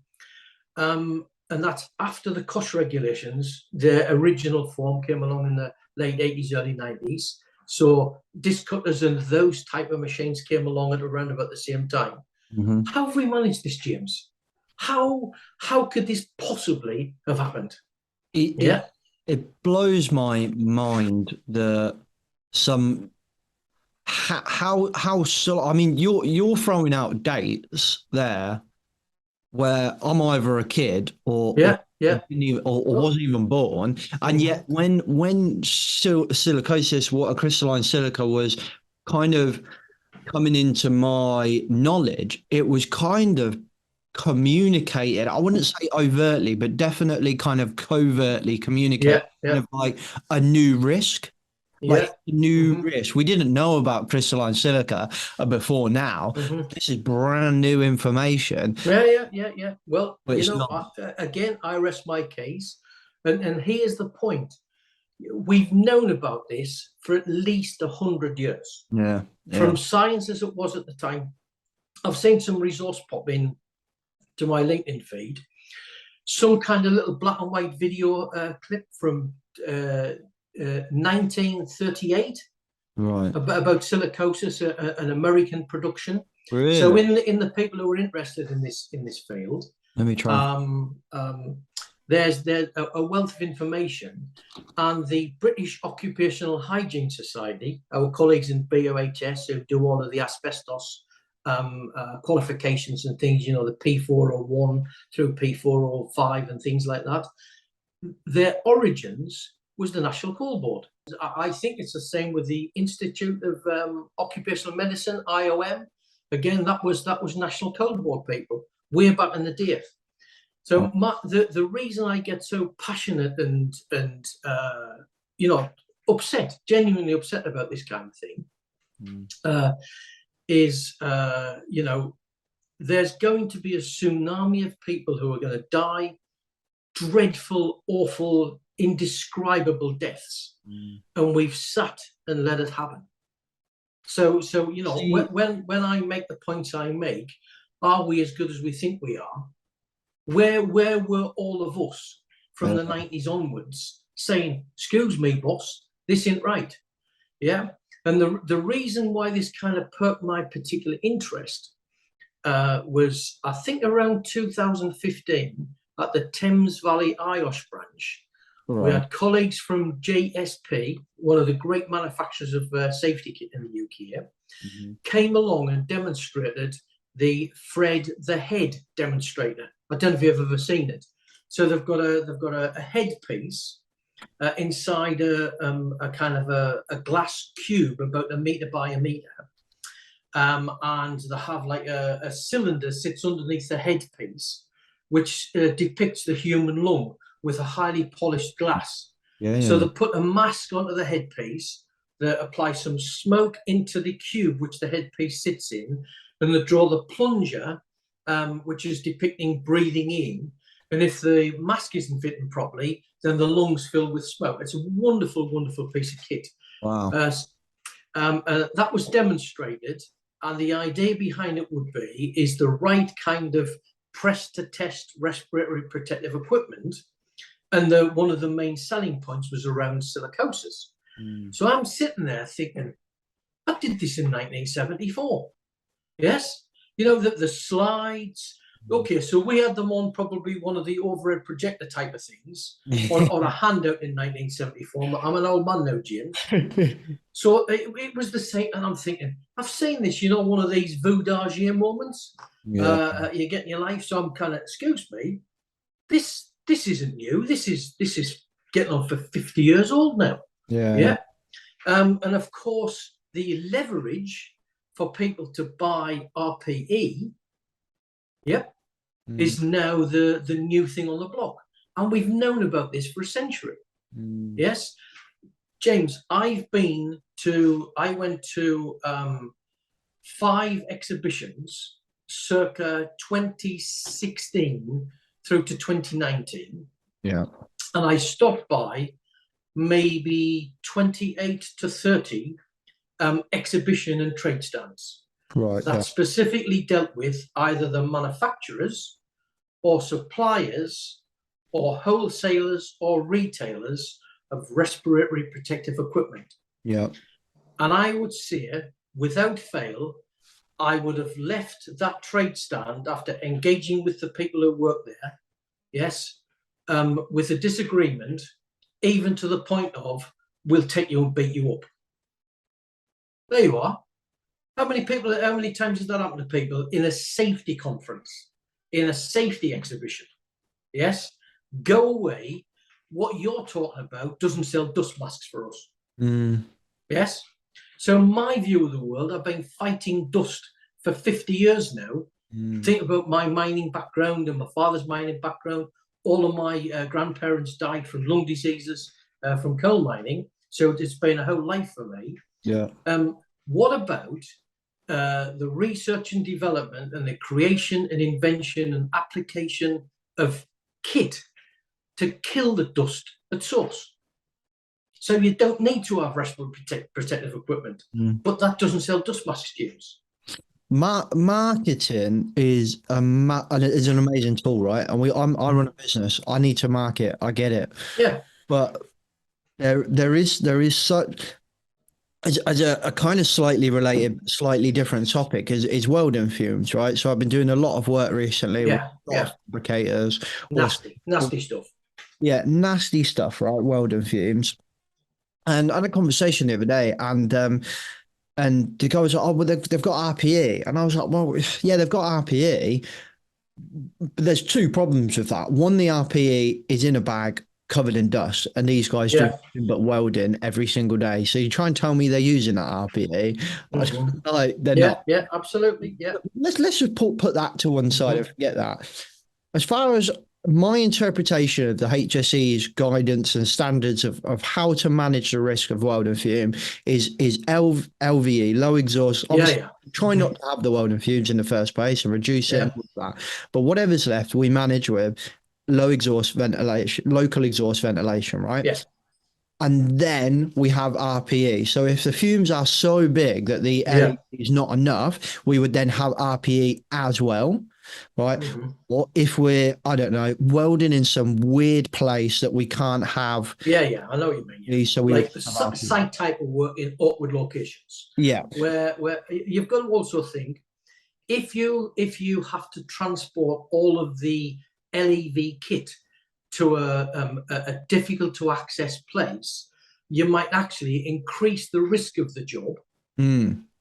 And that's after the cost regulations. The original form came along in the late 80s, early 90s. So disc cutters and those type of machines came along at around about the same time. Mm-hmm. How have we managed this, James? How could this possibly have happened? It blows my mind how so. I mean, you're throwing out dates there where I'm either a kid or wasn't even born, and yet when silicosis, water crystalline silica, was kind of coming into my knowledge, it was kind of communicated, I wouldn't say overtly, but definitely kind of covertly communicated, kind of like a new risk. Like new risk. We didn't know about crystalline silica before now. This is brand new information. Yeah. Well, you know, again, I rest my case. And here's the point. We've known about this for at least 100 years. Yeah. From science as it was at the time. I've seen some resource pop in to my LinkedIn feed. Some kind of little black and white video clip from 1938, right, about silicosis, an American production. Really? So in the people who are interested in this field, let me try. There's a wealth of information, and the British Occupational Hygiene Society, our colleagues in BOHS who do all of the asbestos qualifications and things, you know, the P401 through P405 and things like that, their origins was the National Coal Board. I think it's the same with the Institute of Occupational Medicine, IOM. Again, that was National Coal Board people way back in the day. So the reason I get so passionate and upset, genuinely upset about this kind of thing, is there's going to be a tsunami of people who are going to die dreadful, awful, indescribable deaths, and we've sat and let it happen. So when I make the points I make, are we as good as we think we are? Where were all of us from the 90s onwards saying, excuse me, boss, this ain't right? Yeah. And the reason why this kind of perked my particular interest was, I think, around 2015 at the Thames Valley IOS branch. Right. We had colleagues from JSP, one of the great manufacturers of safety kit in the UK, came along and demonstrated the Fred the Head demonstrator. I don't know if you've ever seen it. So they've got a headpiece inside a kind of a glass cube about 1 meter by 1 meter, and they have like a cylinder sits underneath the headpiece, which depicts the human lung with a highly polished glass. So they put a mask onto the headpiece, they apply some smoke into the cube which the headpiece sits in, and they draw the plunger, which is depicting breathing in. And if the mask isn't fitting properly, then the lungs fill with smoke. It's a wonderful, wonderful piece of kit. Wow. That was demonstrated, and the idea behind it would be is the right kind of press to test respiratory protective equipment. And one of the main selling points was around silicosis. So I'm sitting there thinking, I did this in 1974. Yes, the slides. Okay, so we had them on probably one of the overhead projector type of things on a handout in 1974. I'm an old man now, Jim. So it was the same, and I'm thinking, I've seen this, one of these Voudagier moments you get in your life. So I'm kind of, excuse me, this isn't new. This is getting on for 50 years old now. Yeah. And of course, the leverage for people to buy RPE, is now the new thing on the block. And we've known about this for a century. Yes. James, I went to 5 exhibitions circa 2016 through to 2019. Yeah. And I stopped by maybe 28 to 30 exhibition and trade stands. Right. That specifically dealt with either the manufacturers or suppliers or wholesalers or retailers of respiratory protective equipment. Yeah. And I would say, without fail, I would have left that trade stand after engaging with the people who work there, yes, with a disagreement, even to the point of, we'll take you and beat you up. There you are. How many times has that happened to people in a safety conference, in a safety exhibition? Yes? Go away. What you're talking about doesn't sell dust masks for us. Yes? So my view of the world, I've been fighting dust for 50 years now. Think about my mining background and my father's mining background. All of my grandparents died from lung diseases from coal mining. So it's been a whole life for me. Yeah. What about the research and development and the creation and invention and application of kit to kill the dust at source? So you don't need to have respiratory protective equipment, but that doesn't sell dust mask SKUs. Marketing is an amazing tool, right? And I run a business. I need to market. I get it. Yeah. But there is such as a kind of slightly related, slightly different topic is welding fumes, right? So I've been doing a lot of work recently with fabricators. Nasty stuff. Yeah, nasty stuff, right? Welding fumes. And I had a conversation the other day, and the guy was like, "Oh, well, they've got RPE," and I was like, "Well, yeah, they've got RPE, but there's 2 problems with that. One, the RPE is in a bag covered in dust, and these guys do nothing but welding every single day. So you try and tell me they're using that RPE, like they're not. Yeah, absolutely. Yeah. Let's just put that to one side and forget that. As far as my interpretation of the HSE's guidance and standards of how to manage the risk of welding fume is LVE, low exhaust. Obviously, try not to have the welding fumes in the first place and reduce it and all that. But whatever's left, we manage with low exhaust ventilation, local exhaust ventilation, right? Yes. And then we have RPE. So if the fumes are so big that the LED is not enough, we would then have RPE as well, right? Or if we're, I don't know, welding in some weird place that we can't have. Yeah, I know what you mean. Yeah. So we like the site type of work in awkward locations. Yeah. Where you've got to also think, if you have to transport all of the LEV kit to a difficult to access place, you might actually increase the risk of the job.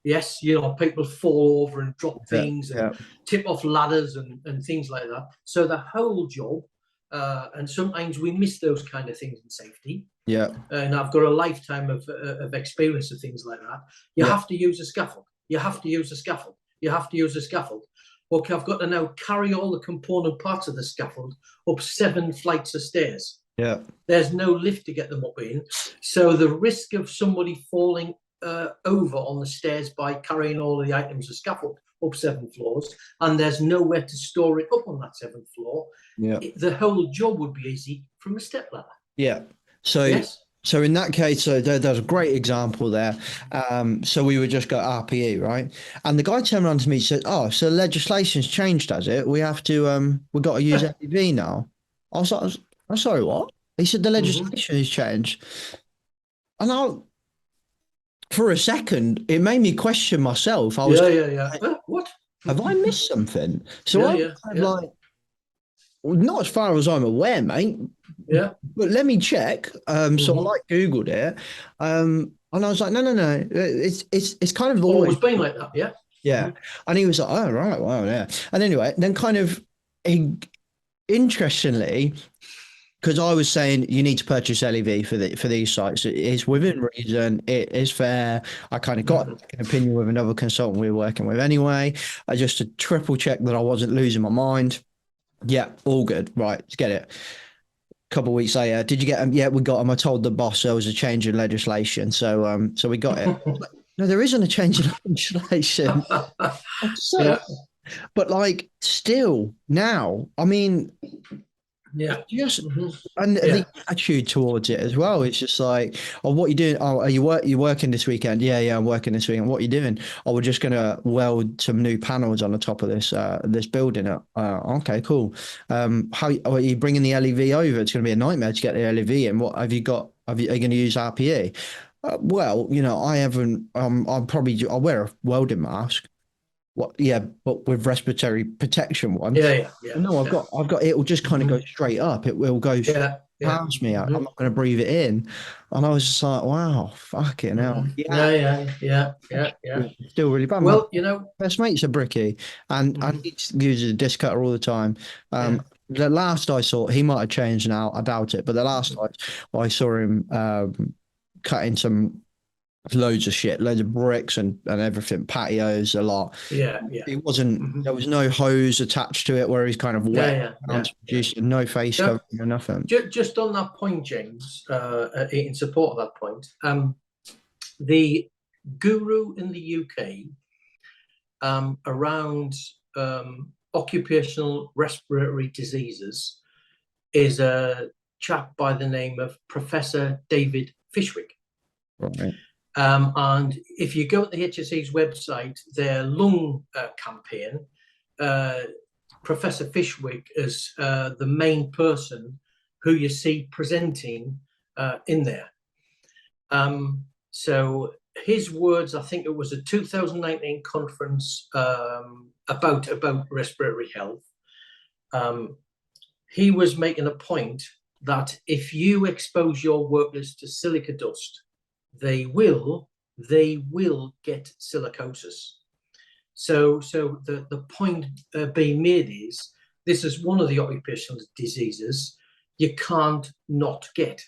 Yes, people fall over and drop things and tip off ladders and things like that. So the whole job, and sometimes we miss those kind of things in safety. Yeah. And I've got a lifetime of experience of things like that. You have to use a scaffold. You have to use a scaffold. You have to use a scaffold. Okay, I've got to now carry all the component parts of the scaffold up 7 flights of stairs. Yeah. There's no lift to get them up in. So the risk of somebody falling over on the stairs by carrying all of the items of scaffold up 7 floors, and there's nowhere to store it up on that 7th floor, the whole job would be easy from a step ladder. Yeah. So So in that case, so there's a great example there. So we would just go RPE, right? And the guy turned around to me and said, "Oh, so legislation's changed, has it? We have to, we've got to use LEV now." I was like, "I'm sorry, what?" He said, "The legislation has changed." And for a second, it made me question myself. I was, what? Have I missed something? So I'm like, well, not as far as I'm aware, mate. Yeah. But let me check. So I Googled it. And I was like, no. It's kind of always been like that, yeah. Yeah. And he was like, "Oh, right, wow, yeah." And anyway, then kind of interestingly, because I was saying you need to purchase LEV for these sites. It is within reason. It is fair. I kind of got an opinion with another consultant we were working with anyway. I just to triple check that I wasn't losing my mind. Yeah, all good. Right, let's get it. A couple of weeks later, did you get them? Yeah, we got them. I told the boss there was a change in legislation, so we got it. No, there isn't a change in legislation. But like, still now, I mean, just and the attitude towards it as well. It's just like, "Oh, what are you doing? Oh, are you working this weekend?" Yeah, I'm working this weekend. "What are you doing?" "Oh, we're just gonna weld some new panels on the top of this this building up." Okay, cool. How are you bringing the LEV over? It's gonna be a nightmare to get the LEV in. What have you got? Are you going to use RPE? Well, I haven't. I'll wear a welding mask. What? Yeah, but with respiratory protection one. Yeah. No, I've got. It will just kind of go straight up. It will go past me. I'm not going to breathe it in. And I was just like, wow, fucking hell. Yeah. Still really bad. Well, my best mate's a brickie, and he uses a disc cutter all the time. The last I saw, he might have changed now. I doubt it. But the last I saw him cutting some. Loads of shit, loads of bricks and everything, patios a lot. It wasn't there was no hose attached to it where he's kind of wet, no face covering or nothing. Just on that point, James, in support of that point, the guru in the UK around occupational respiratory diseases is a chap by the name of Professor David Fishwick. Right. And if you go to the HSE's website, their lung campaign, Professor Fishwick is the main person who you see presenting in there. So his words, I think it was a 2019 conference about respiratory health. He was making a point that if you expose your workers to silica dust, they will get silicosis. So the point being made is this is one of the occupational diseases. you can't not get.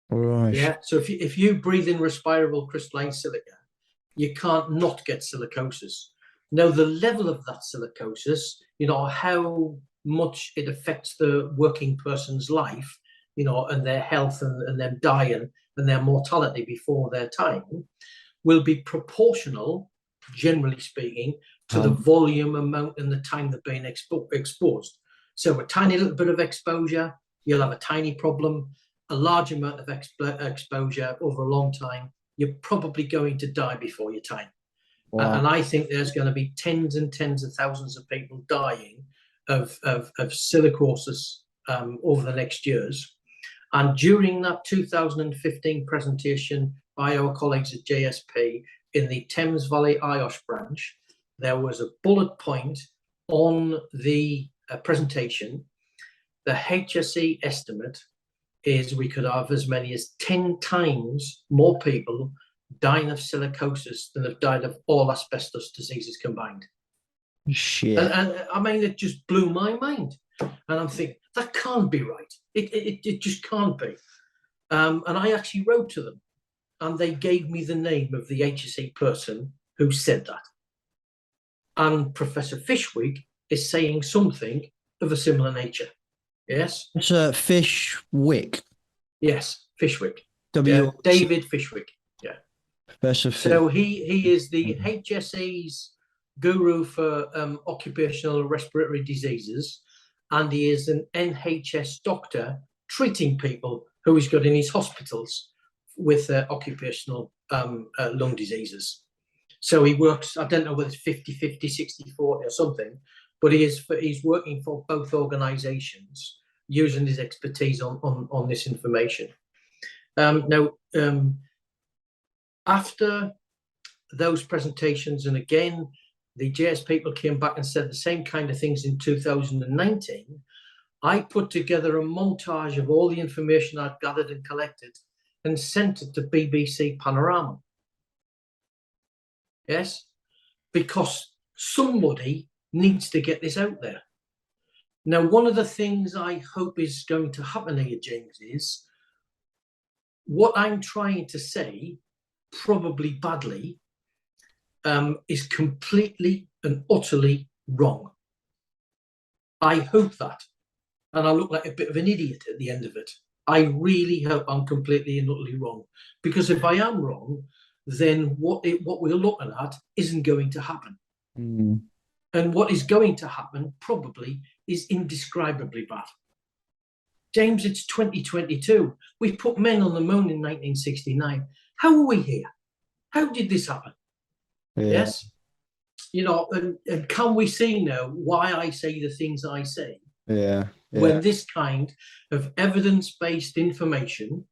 Right. Yeah. So if you breathe in respirable crystalline silica, you can't not get silicosis. Now, the level of that silicosis, how much it affects the working person's life, and their health and them dying and their mortality before their time, will be proportional, generally speaking, to the volume, amount, and the time they're being exposed. So a tiny little bit of exposure, you'll have a tiny problem. A large amount of exposure over a long time, you're probably going to die before your time. Wow. And I think there's going to be tens and tens of thousands of people dying of silicosis over the next years. And during that 2015 presentation by our colleagues at JSP in the Thames Valley IOSH branch, there was a bullet point on the presentation. The HSE estimate is we could have as many as 10 times more people dying of silicosis than have died of all asbestos diseases combined. Shit. And I mean, it just blew my mind. And I'm thinking, that can't be right. It just can't be. And I actually wrote to them, and they gave me the name of the HSE person who said that. And Professor Fishwick is saying something of a similar nature. Yes? It's Fishwick. Yes, Fishwick. David Fishwick. Yeah. Professor So he is the HSE's guru for occupational respiratory diseases, and he is an NHS doctor treating people who he's got in his hospitals with occupational lung diseases. So he works, I don't know whether it's 50-50, 60-40 or something, but he's working for both organisations using his expertise on this information. Now, after those presentations, and again, the JS people came back and said the same kind of things in 2019, I put together a montage of all the information I'd gathered and collected and sent it to BBC Panorama. Yes, because somebody needs to get this out there. Now, one of the things I hope is going to happen here, James, is what I'm trying to say, probably badly, is completely and utterly wrong. I hope that. And I look like a bit of an idiot at the end of it. I really hope I'm completely and utterly wrong. Because if I am wrong, then what we're looking at isn't going to happen. Mm. And what is going to happen probably is indescribably bad. James, it's 2022. We put men on the moon in 1969. How are we here? How did this happen? Yeah. Yes. And can we see now why I say the things I say? Yeah. When this kind of evidence-based information,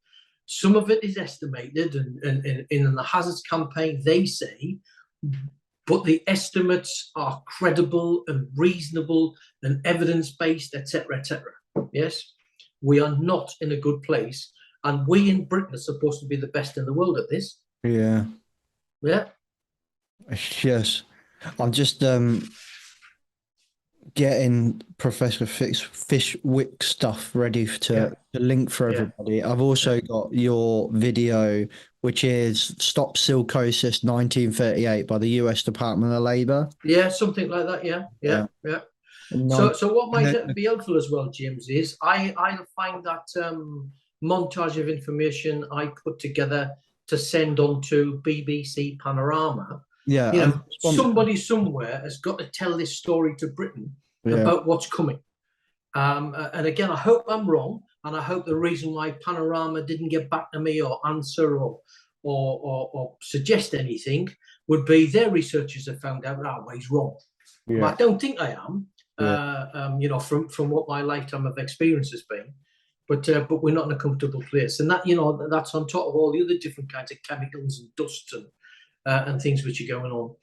some of it is estimated, and in the hazards campaign, they say, but the estimates are credible and reasonable and evidence-based, etc., etc. Yes, we are not in a good place, and we in Britain are supposed to be the best in the world at this. Yeah. Yeah. Yes. I'm just getting Professor Fishwick stuff ready to link for everybody. I've also got your video, which is Stop Silicosis 1938 by the US Department of Labour. Yeah, something like that. Yeah. So what might be helpful as well, James, is I find that montage of information I put together to send on to BBC Panorama. Yeah, somebody somewhere has got to tell this story to Britain about what's coming. And again, I hope I'm wrong, and I hope the reason why Panorama didn't get back to me or answer or suggest anything would be their researchers have found out he's wrong. Yeah. But I don't think I am. From what my lifetime of experience has been. But we're not in a comfortable place, and that that's on top of all the other different kinds of chemicals and dusts and things which are going on.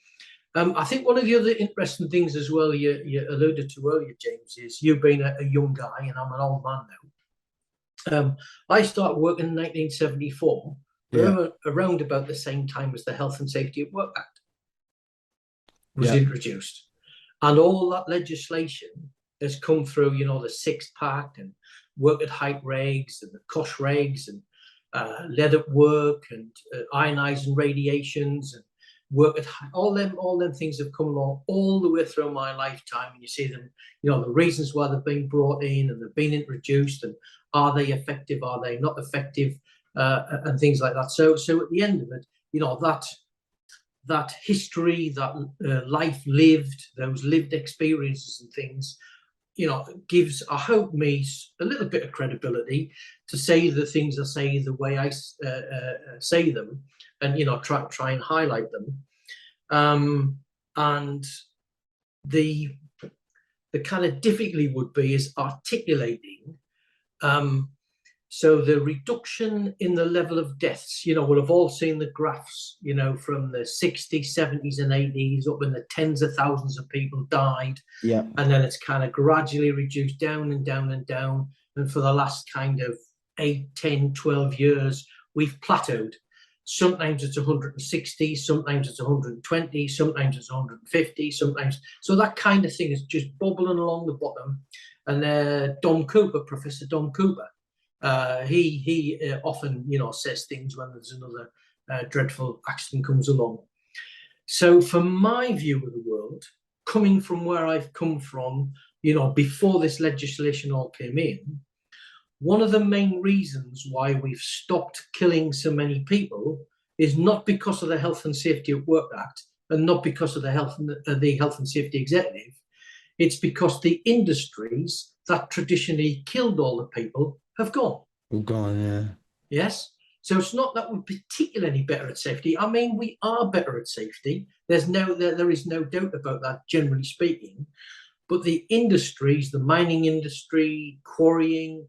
I think one of the other interesting things as well you alluded to earlier, James, is you being a young guy, and I'm an old man now. I started working in 1974, around about the same time as the Health and Safety at Work Act was introduced. And all that legislation has come through, the six-pack and work at height regs and the COSH regs and lead at work and ionizing radiations and work at all them things have come along all the way through my lifetime, and you see them, the reasons why they've been brought in and they've been introduced, and are they effective, are they not effective, and things like that. So at the end of it, that history, that life lived, those lived experiences and things, gives, I hope, me a little bit of credibility to say the things I say the way I say them, and try and highlight them. And the kind of difficulty would be is articulating. So the reduction in the level of deaths, we'll have all seen the graphs, from the 60s, 70s and 80s, up in the tens of thousands of people died. Yeah. And then it's kind of gradually reduced down and down and down. And for the last kind of 8, 10, 12 years, we've plateaued. Sometimes it's 160, sometimes it's 120, sometimes it's 150, sometimes. So that kind of thing is just bubbling along the bottom. And Professor Dom Cooper, he often, says things when there's another dreadful accident comes along. So from my view of the world, coming from where I've come from, before this legislation all came in, one of the main reasons why we've stopped killing so many people is not because of the Health and Safety at Work Act and not because of the Health and Safety Executive. It's because the industries that traditionally killed all the people have gone. We've gone, yeah. Yes. So it's not that we're particularly better at safety. I mean, we are better at safety. There is no doubt about that, generally speaking. But the industries, the mining industry, quarrying,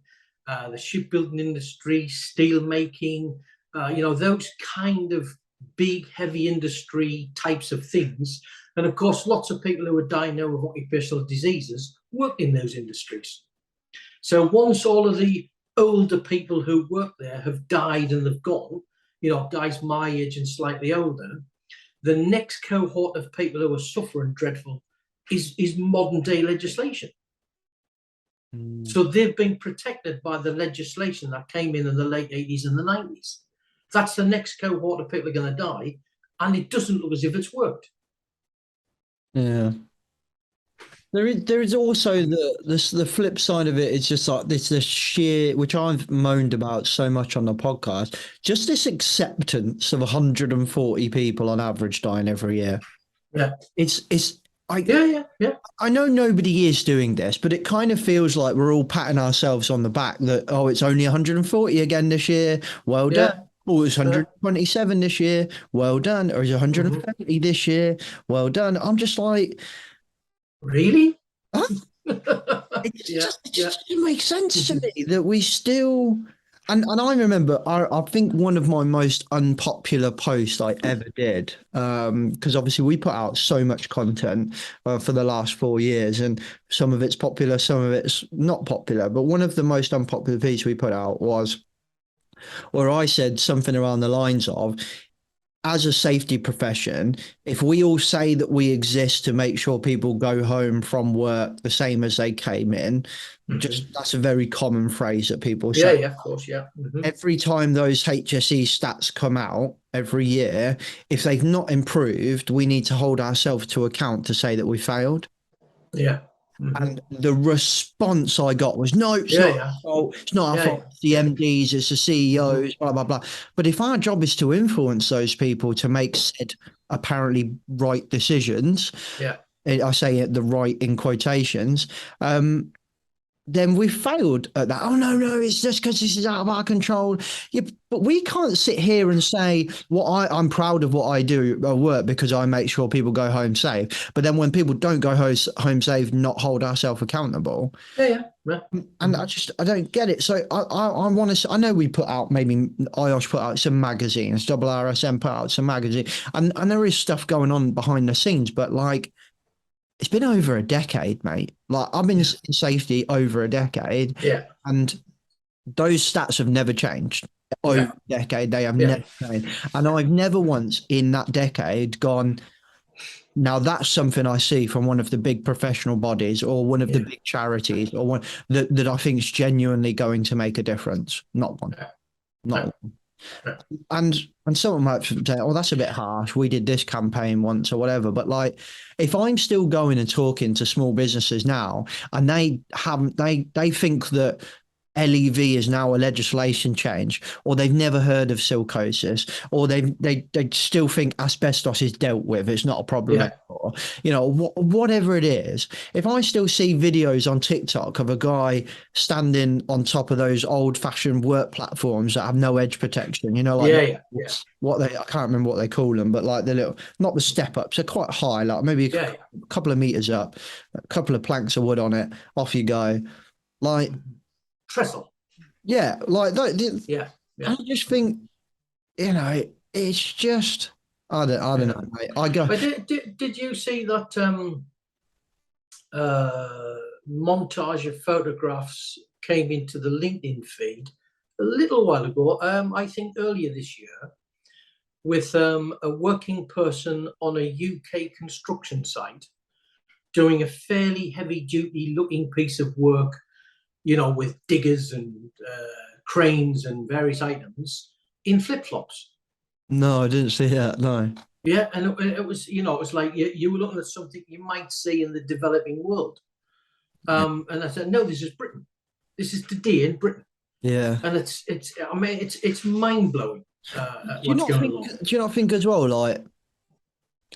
the shipbuilding industry, steel making, those kind of big, heavy industry types of things. And of course, lots of people who are dying now of occupational diseases work in those industries. So once all of the older people who work there have died and they've gone, guys my age and slightly older, the next cohort of people who are suffering dreadful is modern day legislation. So they've been protected by the legislation that came in the late 80s and the 90s. That's the next cohort of people are going to die, and it doesn't look as if it's worked. Yeah. There is also the flip side of it. It's just like the sheer, which I've moaned about so much on the podcast, just this acceptance of 140 people on average dying every year. Yeah. I know nobody is doing this, but it kind of feels like we're all patting ourselves on the back that, oh, it's only 140 again this year. Well done. Oh, it's 127 this year. Well done. Or is it 130 this year? Well done. I'm just like, really? Huh? It just doesn't make sense to me that we still. And I remember, I think one of my most unpopular posts I ever did, because obviously we put out so much content for the last 4 years, and some of it's popular, some of it's not popular. But one of the most unpopular pieces we put out was where I said something around the lines of, as a safety profession, if we all say that we exist to make sure people go home from work the same as they came in, just that's a very common phrase that people say. Yeah, of course, yeah. Every time those HSE stats come out every year, if they've not improved, we need to hold ourselves to account to say that we failed. Yeah. And the response I got was, no, it's not our fault. It's not our fault. It's the MDs, it's the CEOs, blah, blah, blah. But if our job is to influence those people to make said apparently right decisions, I say it the right in quotations, then we failed at that. Oh, no, it's just because this is out of our control. Yeah, but we can't sit here and say, I'm proud of what I do at work because I make sure people go home safe. But then when people don't go home safe, not hold ourselves accountable. Yeah. And I don't get it. So I want to, I know we put out, maybe IOSH put out some magazines, RSM put out some magazines, and there is stuff going on behind the scenes, but like, it's been over a decade, mate. Like, I've been in safety over a decade. Yeah. And those stats have never changed. Over a decade, they have never changed. And I've never once in that decade gone, Now that's something I see from one of the big professional bodies or one of the Yeah. big charities or one that I think is genuinely going to make a difference. Not one. Not one. And someone might say, "Oh, that's a bit harsh. We did this campaign once or whatever." But like, if I'm still going and talking to small businesses now, and they think that LEV is now a legislation change, or they've never heard of silicosis, or they still think asbestos is dealt with. It's not a problem Yeah. anymore. You know, whatever it is. If I still see videos on TikTok of a guy standing on top of those old-fashioned work platforms that have no edge protection, you know, like Yeah. what I can't remember what they call them, but like the little, not the step ups, they're quite high, like maybe Yeah. a couple of meters up, a couple of planks of wood on it, off you go. Like, Trestle. yeah, like that. Yeah. I just think, you know, it's just, I don't know, mate. I go, But did you see that montage of photographs came into the LinkedIn feed a little while ago? I think earlier this year, with a working person on a UK construction site doing a fairly heavy-duty looking piece of work, you know, with diggers and cranes and various items in flip-flops. no, I didn't see that. No. Yeah, and it was, you know, it was like you were looking at something you might see in the developing world. And I said, no, this is Britain. This is today in Britain. Yeah. And I mean, it's mind-blowing what's going on. Do you not think as well, like,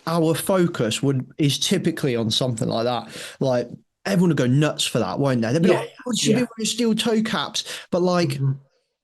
our focus is typically on something like that? Like, everyone would go nuts for that, won't they? They'd be Yeah, like, oh, it should be yeah. wearing steel toe caps. But like, Mhm.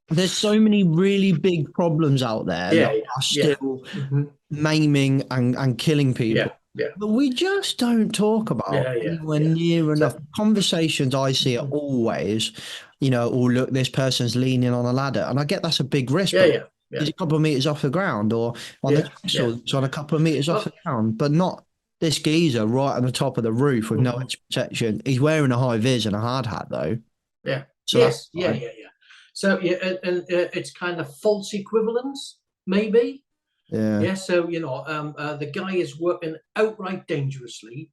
there's so many really big problems out there Yeah, that yeah, are yeah. still Mhm. maiming and killing people. Yeah. But we just don't talk about Yeah. anywhere near enough. So, Conversations I see are always, you know, oh, look, this person's leaning on a ladder. And I get that's a big risk, but yeah. is a couple of meters off the ground or on the trestle, it's on a couple of meters off the ground, but not this geezer right on the top of the roof with no edge protection. He's wearing a high vis and a hard hat though. Yeah. So Yes. that's Yeah. So yeah, and it's kind of false equivalence, maybe. yeah. Yeah. So you know, the guy is working outright dangerously.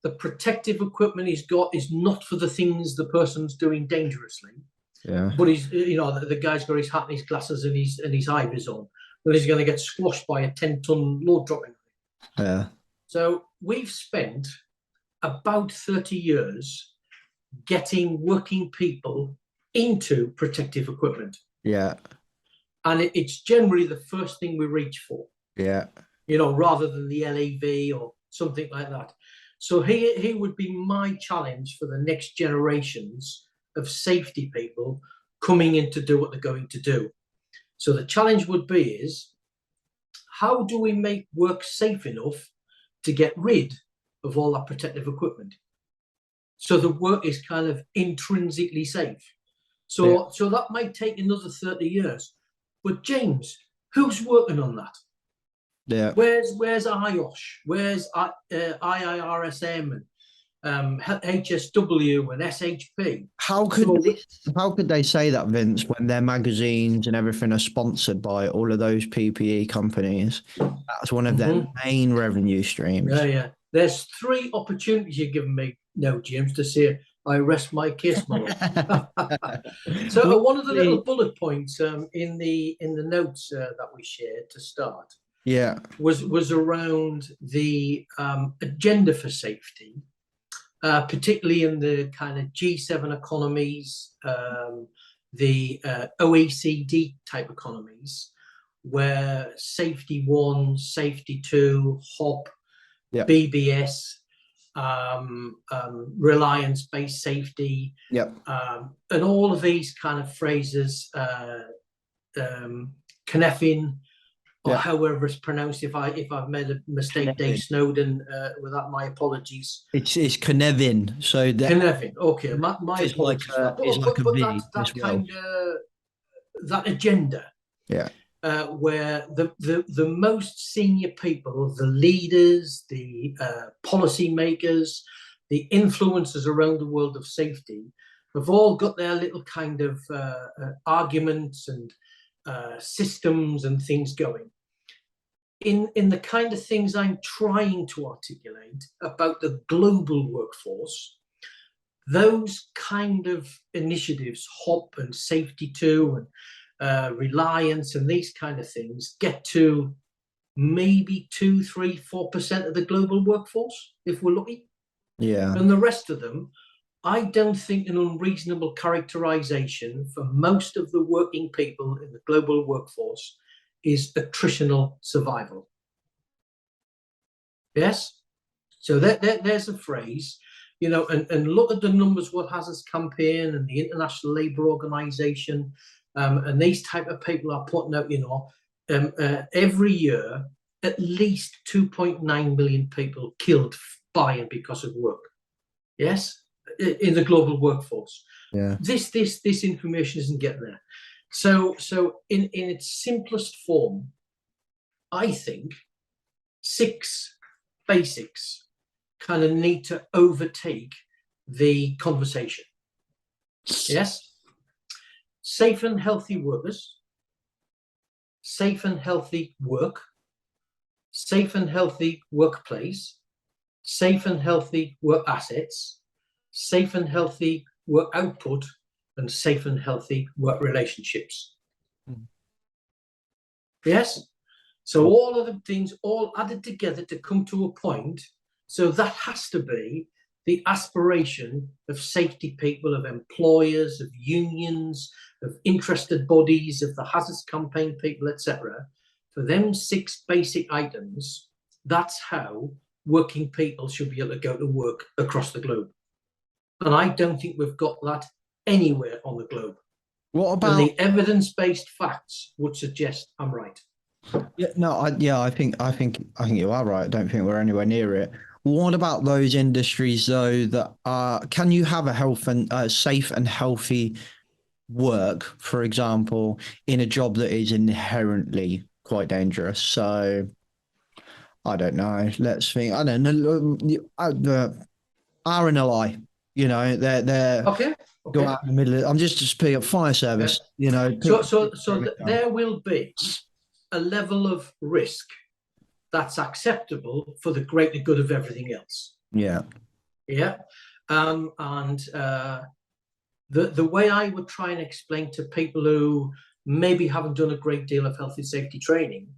The protective equipment he's got is not for the things the person's doing dangerously. Yeah. But he's, you know, the guy's got his hat and his glasses and his high vis on. Well, he's going to get squashed by a 10-ton load dropping. Yeah. So we've spent about 30 years getting working people into protective equipment. Yeah. And it's generally the first thing we reach for. Yeah. You know, rather than the LEV or something like that. So he would be my challenge for the next generations of safety people coming in to do what they're going to do. So the challenge would be is, how do we make work safe enough to get rid of all that protective equipment? So the work is kind of intrinsically safe. So that might take another 30 years. But James, who's working on that? Yeah. Where's IOSH? Where's IIRSM and HSW and SHP? How could they say that, Vince, when their magazines and everything are sponsored by all of those PPE companies? That's one of their main revenue streams. Yeah. There's 3 opportunities you're giving me now, James, to say I rest my case, my lord. So one of the little bullet points in the notes that we shared to start, was around the agenda for safety, particularly in the kind of G7 economies, the OECD type economies, where safety 1, safety 2, HOP, BBS, reliance-based safety, and all of these kind of phrases, Connefin, or however it's pronounced. If I've made a mistake, Dave Snowden, with that, my apologies. It's Connefin. So Connefin. Okay, my apologies. Like a V that as well. That agenda. Where the most senior people, the leaders, the policymakers, the influencers around the world of safety, have all got their little kind of arguments and systems and things going. in the kind of things I'm trying to articulate about the global workforce, those kind of initiatives, HOP and Safety 2 and Reliance and these kind of things, get to maybe 2, 3, 4% of the global workforce, if we're lucky. Yeah. And the rest of them, I don't think an unreasonable characterization for most of the working people in the global workforce is attritional survival. Yes? So there's a phrase, you know, and look at the numbers, World Hazards Campaign and the International Labour Organization, and these type of people are putting out, you know, every year, at least 2.9 million people killed by and because of work. Yes? In the global workforce. Yeah. This information isn't getting there. So in its simplest form, I think 6 basics kind of need to overtake the conversation. Yes? Safe and healthy workers, safe and healthy work, safe and healthy workplace, safe and healthy work assets, safe and healthy work output, and safe and healthy work relationships. Yes? So all of the things all added together to come to a point. So that has to be the aspiration of safety people, of employers, of unions, of interested bodies, of the hazards campaign people, etc. For them 6 basic items, that's how working people should be able to go to work across the globe. And I don't think we've got that anywhere on the globe. What about? And the evidence-based facts would suggest I'm right. Yeah, no, I think you are right. I don't think we're anywhere near it. What about those industries though that are? Can you have a health and safe and healthy work, for example, in a job that is inherently quite dangerous? So I don't know. Let's think. I don't know. The RNLI, you know, they're Okay. go out in the middle. I'm just picking up fire service. You know. So there will be a level of risk that's acceptable for the greater good of everything else. Yeah. Yeah. And the way I would try and explain to people who maybe haven't done a great deal of health and safety training,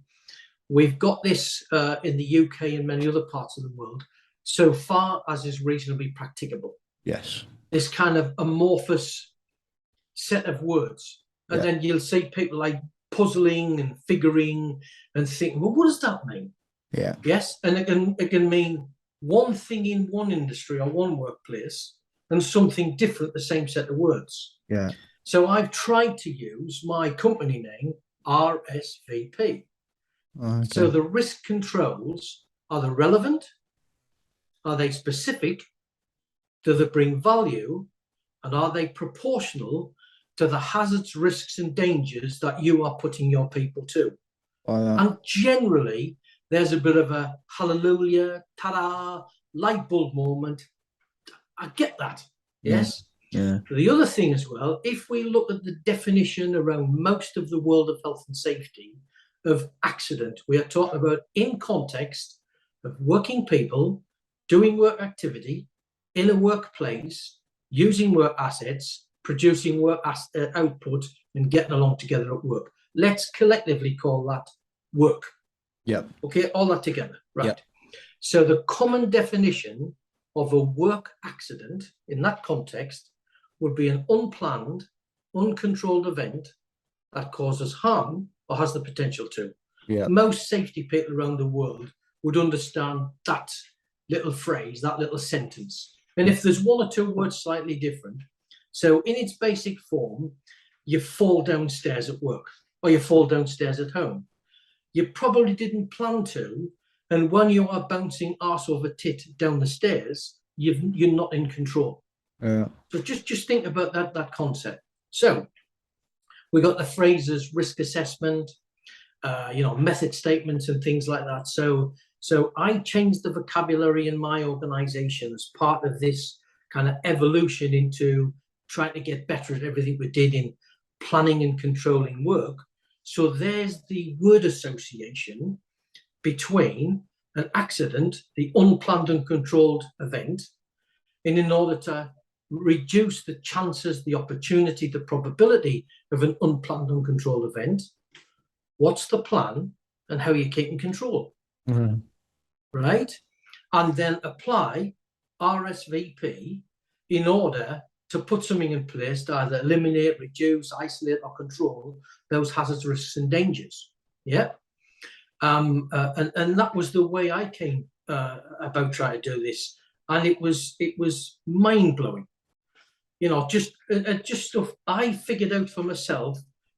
we've got this in the UK and many other parts of the world, so far as is reasonably practicable. Yes. This kind of amorphous set of words. And then you'll see people like puzzling and figuring and thinking, well, what does that mean? Yeah. Yes. And it can mean one thing in one industry or one workplace and something different, the same set of words. Yeah. So I've tried to use my company name, RSVP. Okay. So the risk controls, are they relevant? Are they specific? Do they bring value? And are they proportional to the hazards, risks, and dangers that you are putting your people to? And generally, there's a bit of a hallelujah, ta-da, light bulb moment. I get that. Yes. Yeah. The other thing as well, if we look at the definition around most of the world of health and safety of accident, we are talking about in context of working people doing work activity in a workplace, using work assets, producing work output, and getting along together at work. Let's collectively call that work. Yep. Okay, all that together, right? Yep. So the common definition of a work accident in that context would be an unplanned, uncontrolled event that causes harm or has the potential to. Yeah. Most safety people around the world would understand that little phrase, that little sentence. And if there's one or two words slightly different, so in its basic form, you fall downstairs at work or you fall downstairs at home. You probably didn't plan to, and when you are bouncing arse over tit down the stairs, you're not in control. Yeah. So just think about that concept. So we got the phrases risk assessment, method statements and things like that. So I changed the vocabulary in my organization as part of this kind of evolution into trying to get better at everything we did in planning and controlling work. So there's the word association. between an accident, the unplanned and controlled event, and in order to reduce the chances, the opportunity, the probability of an unplanned, uncontrolled event, what's the plan and how you keep in control, right? And then apply RSVP in order to put something in place to either eliminate, reduce, isolate, or control those hazards, risks, and dangers. Yeah. And that was the way I came about trying to do this, and it was mind blowing. You know, just stuff I figured out for myself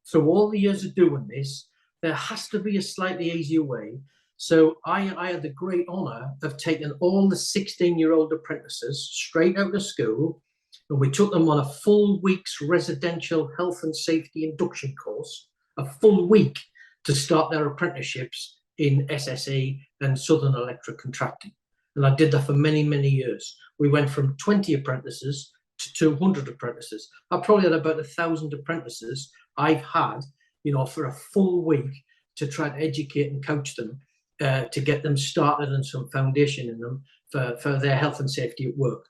through all the years of doing this. There has to be a slightly easier way. So I had the great honour of taking all the 16-year-old apprentices straight out of school, and we took them on a full week's residential health and safety induction course, a full week to start their apprenticeships in SSE and Southern Electric Contracting. And I did that for many, many years. We went from 20 apprentices to 200 apprentices. I probably had about 1,000 apprentices I've had, you know, for a full week to try to educate and coach them to get them started and some foundation in them for their health and safety at work.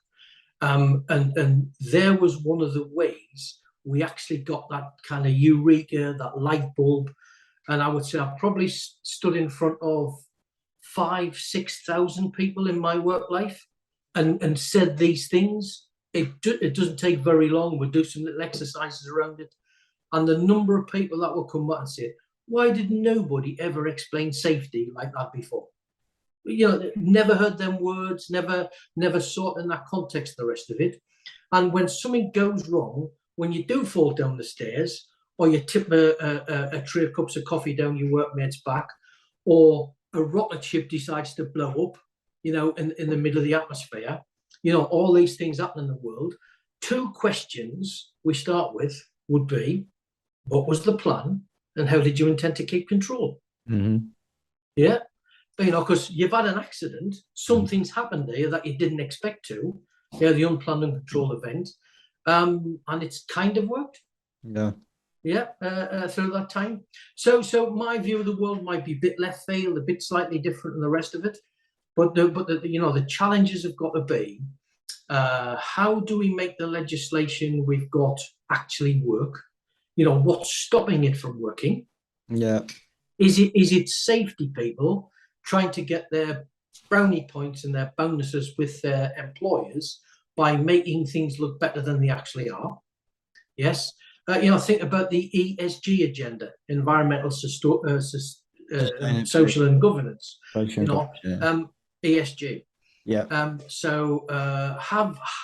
And there was one of the ways we actually got that kind of eureka, that light bulb. And I would say I probably stood in front of 5,000-6,000 people in my work life and said these things. It doesn't take very long. We'll do some little exercises around it. And the number of people that will come back and say, why did nobody ever explain safety like that before? You know, never heard them words, never saw it in that context, the rest of it. And when something goes wrong, when you do fall down the stairs, or you tip a tray of cups of coffee down your workmate's back, or a rocket ship decides to blow up, you know, in the middle of the atmosphere, you know, all these things happen in the world. 2 questions we start with would be, what was the plan and how did you intend to keep control? Yeah. You know, because you've had an accident, something's happened there that you didn't expect to, yeah, the unplanned and controlled event, and it's kind of worked. Yeah, through that time. So my view of the world might be a bit left field, a bit slightly different than the rest of it, but the challenges have got to be, how do we make the legislation we've got actually work? You know, what's stopping it from working? Yeah. Is it safety people trying to get their brownie points and their bonuses with their employers by making things look better than they actually are? Yes. You know, think about the ESG agenda, environmental, social and governance. ESG. Yeah.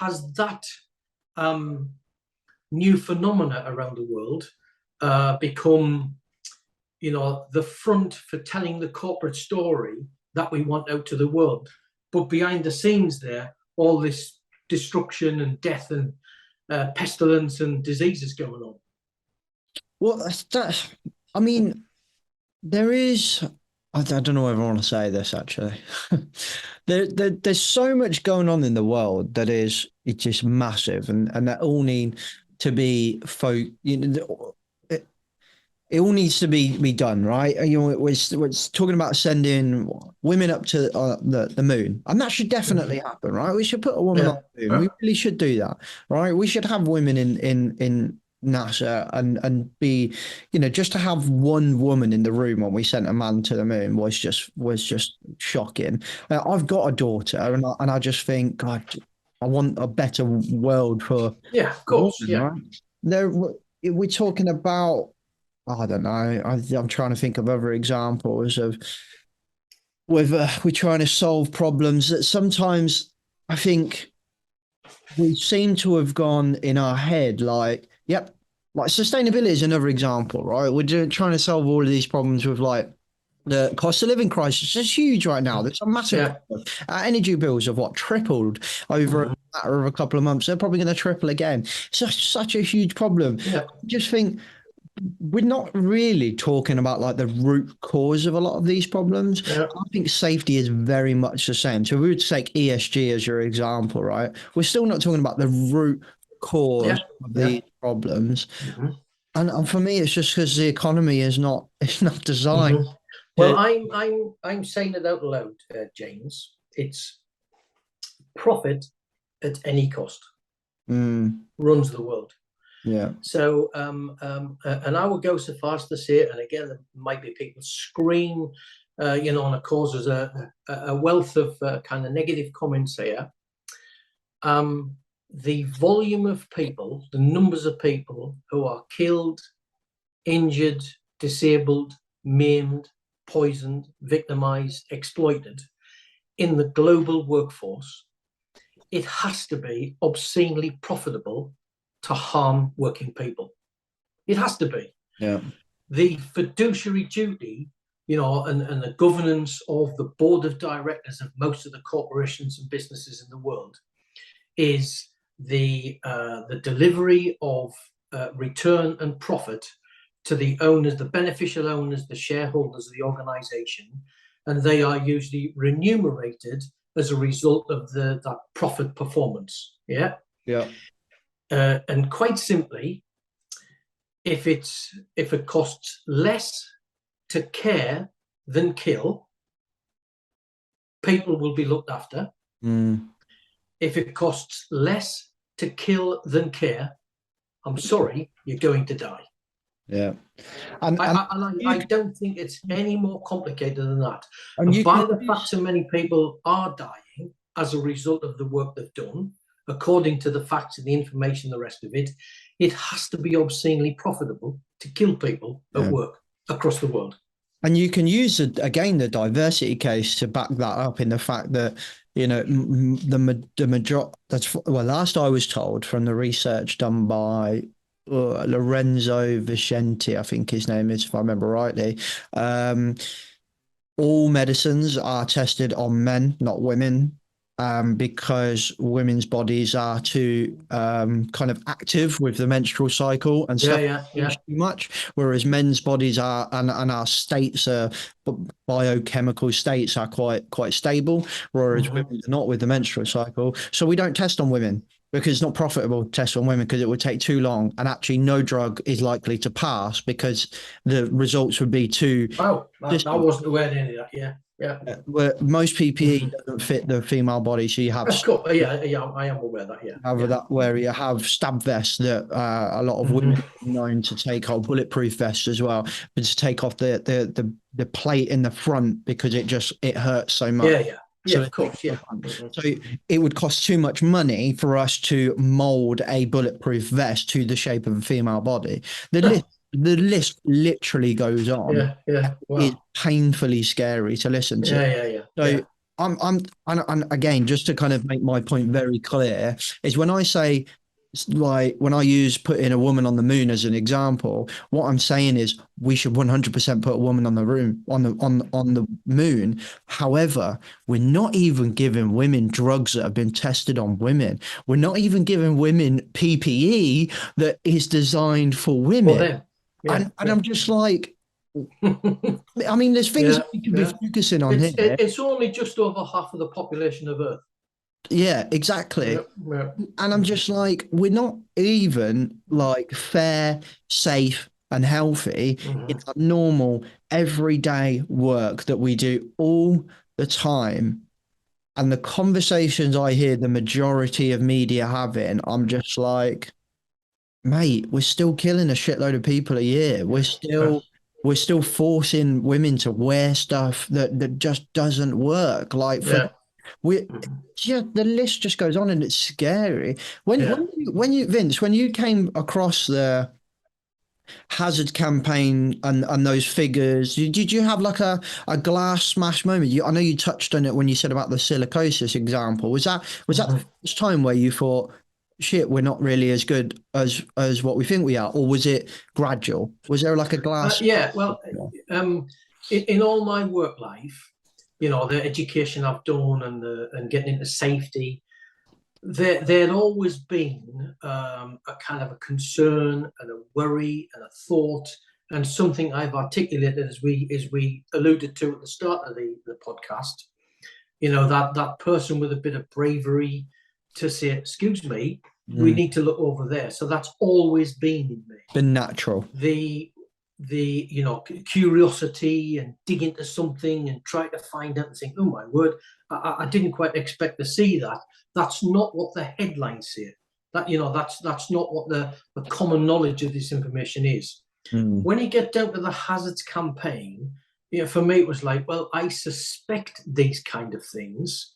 Has that new phenomena around the world become, you know, the front for telling the corporate story that we want out to the world? But behind the scenes there, all this destruction and death and pestilence and diseases going on. Well, I mean, there is, I don't know if I want to say this actually. There's so much going on in the world that it's just massive, and that all need to be it all needs to be done, right? You know, we're talking about sending women up to the moon, and that should definitely happen, right? We should put a woman on the moon. We really should do that, right? We should have women in NASA and be, you know, just to have one woman in the room when we sent a man to the moon was just shocking. I've got a daughter, and I just think, God, I want a better world for of course, women, right? We're talking about, I don't know. I'm trying to think of other examples of we're trying to solve problems that sometimes I think we seem to have gone in our head like, yep, like sustainability is another example, right? We're trying to solve all of these problems with like the cost of living crisis is huge right now. There's a massive energy bills have tripled over a matter of a couple of months. They're probably going to triple again. It's such a huge problem. I just think we're not really talking about like the root cause of a lot of these problems. I think safety is very much the same. So we would take ESG as your example, right? We're still not talking about the root cause of these problems. And for me, it's just because the economy is not designed Well, I'm saying it out loud, James. It's profit at any cost runs the world. Yeah. So, and I would go so far as to say, and again, there might be people scream, and it causes a wealth of kind of negative comments here. The volume of people, the numbers of people who are killed, injured, disabled, maimed, poisoned, victimized, exploited in the global workforce, it has to be obscenely profitable to harm working people. It has to be. Yeah. The fiduciary duty, and the governance of the board of directors of most of the corporations and businesses in the world is the delivery of return and profit to the owners, the beneficial owners, the shareholders of the organization, and they are usually remunerated as a result of that profit performance. Yeah. Yeah. And quite simply, if it costs less to care than kill, people will be looked after. If it costs less to kill than care, I'm sorry, you're going to die. Yeah. I don't think it's any more complicated than that. And you by the fact so many people are dying as a result of the work they've done, according to the facts and the information, the rest of it, it has to be obscenely profitable to kill people at work across the world. And you can use, again, the diversity case to back that up in the fact that, the majority, last I was told from the research done by Lorenzo Vicente, I think his name is, if I remember rightly, all medicines are tested on men, not women, because women's bodies are too kind of active with the menstrual cycle and stuff too much, whereas men's bodies are and our states are biochemical states are quite stable, whereas women are not with the menstrual cycle. So we don't test on women because it's not profitable to test on women because it would take too long, and actually no drug is likely to pass because the results would be too. Oh, I wasn't aware of any of that. Yeah. Yeah. Where most PPE doesn't fit the female body, so you have. Of course, I am aware of that. Yeah. That where you have stab vests that a lot of women are known to take off, bulletproof vests as well, but to take off the plate in the front because it hurts so much. Yeah, of course, yeah. So it would cost too much money for us to mold a bulletproof vest to the shape of a female body. The list literally goes on. Yeah. Wow. It's painfully scary to listen to. Yeah. So I'm again, just to kind of make my point very clear, is when I say, like, when I use putting a woman on the moon as an example, what I'm saying is we should 100% put a woman on the moon. However, we're not even giving women drugs that have been tested on women. We're not even giving women PPE that is designed for women. And I'm just like, I mean, there's things we could be focusing on here. It's only just over half of the population of Earth. Yeah, exactly. And I'm just like, we're not even like fair, safe, and healthy in our normal, everyday work that we do all the time. And the conversations I hear the majority of media having, I'm just like, mate, we're still killing a shitload of people a year. We're still forcing women to wear stuff that just doesn't work. Like the list just goes on, and it's scary. When you Vince, when you came across the hazard campaign and those figures, did you have like a glass smash moment? I know you touched on it when you said about the silicosis example. Was that the first time where you thought, shit, we're not really as good as what we think we are, or was it gradual? Was there like a glass? In all my work life, the education I've done and getting into safety, there'd always been a kind of a concern and a worry and a thought, and something I've articulated as we alluded to at the start of the podcast. That person with a bit of bravery to say, excuse me, we need to look over there. So that's always been in me. Been natural. The the curiosity and dig into something and try to find out and think, oh my word, I didn't quite expect to see that. That's not what the headlines say. That's not what the common knowledge of this information is. When you get down to the hazards campaign, for me it was like, well, I suspect these kind of things,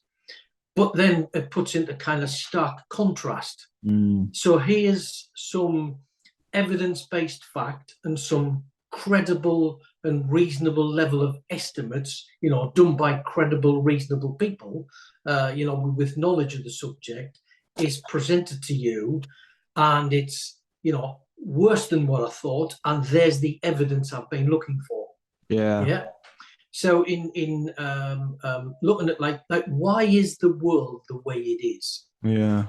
but then it puts into kind of stark contrast. So here's some evidence-based fact and some credible and reasonable level of estimates, done by credible, reasonable people, with knowledge of the subject, is presented to you, and it's, worse than what I thought, and there's the evidence I've been looking for. Yeah. So in looking at like why is the world the way it is? Yeah.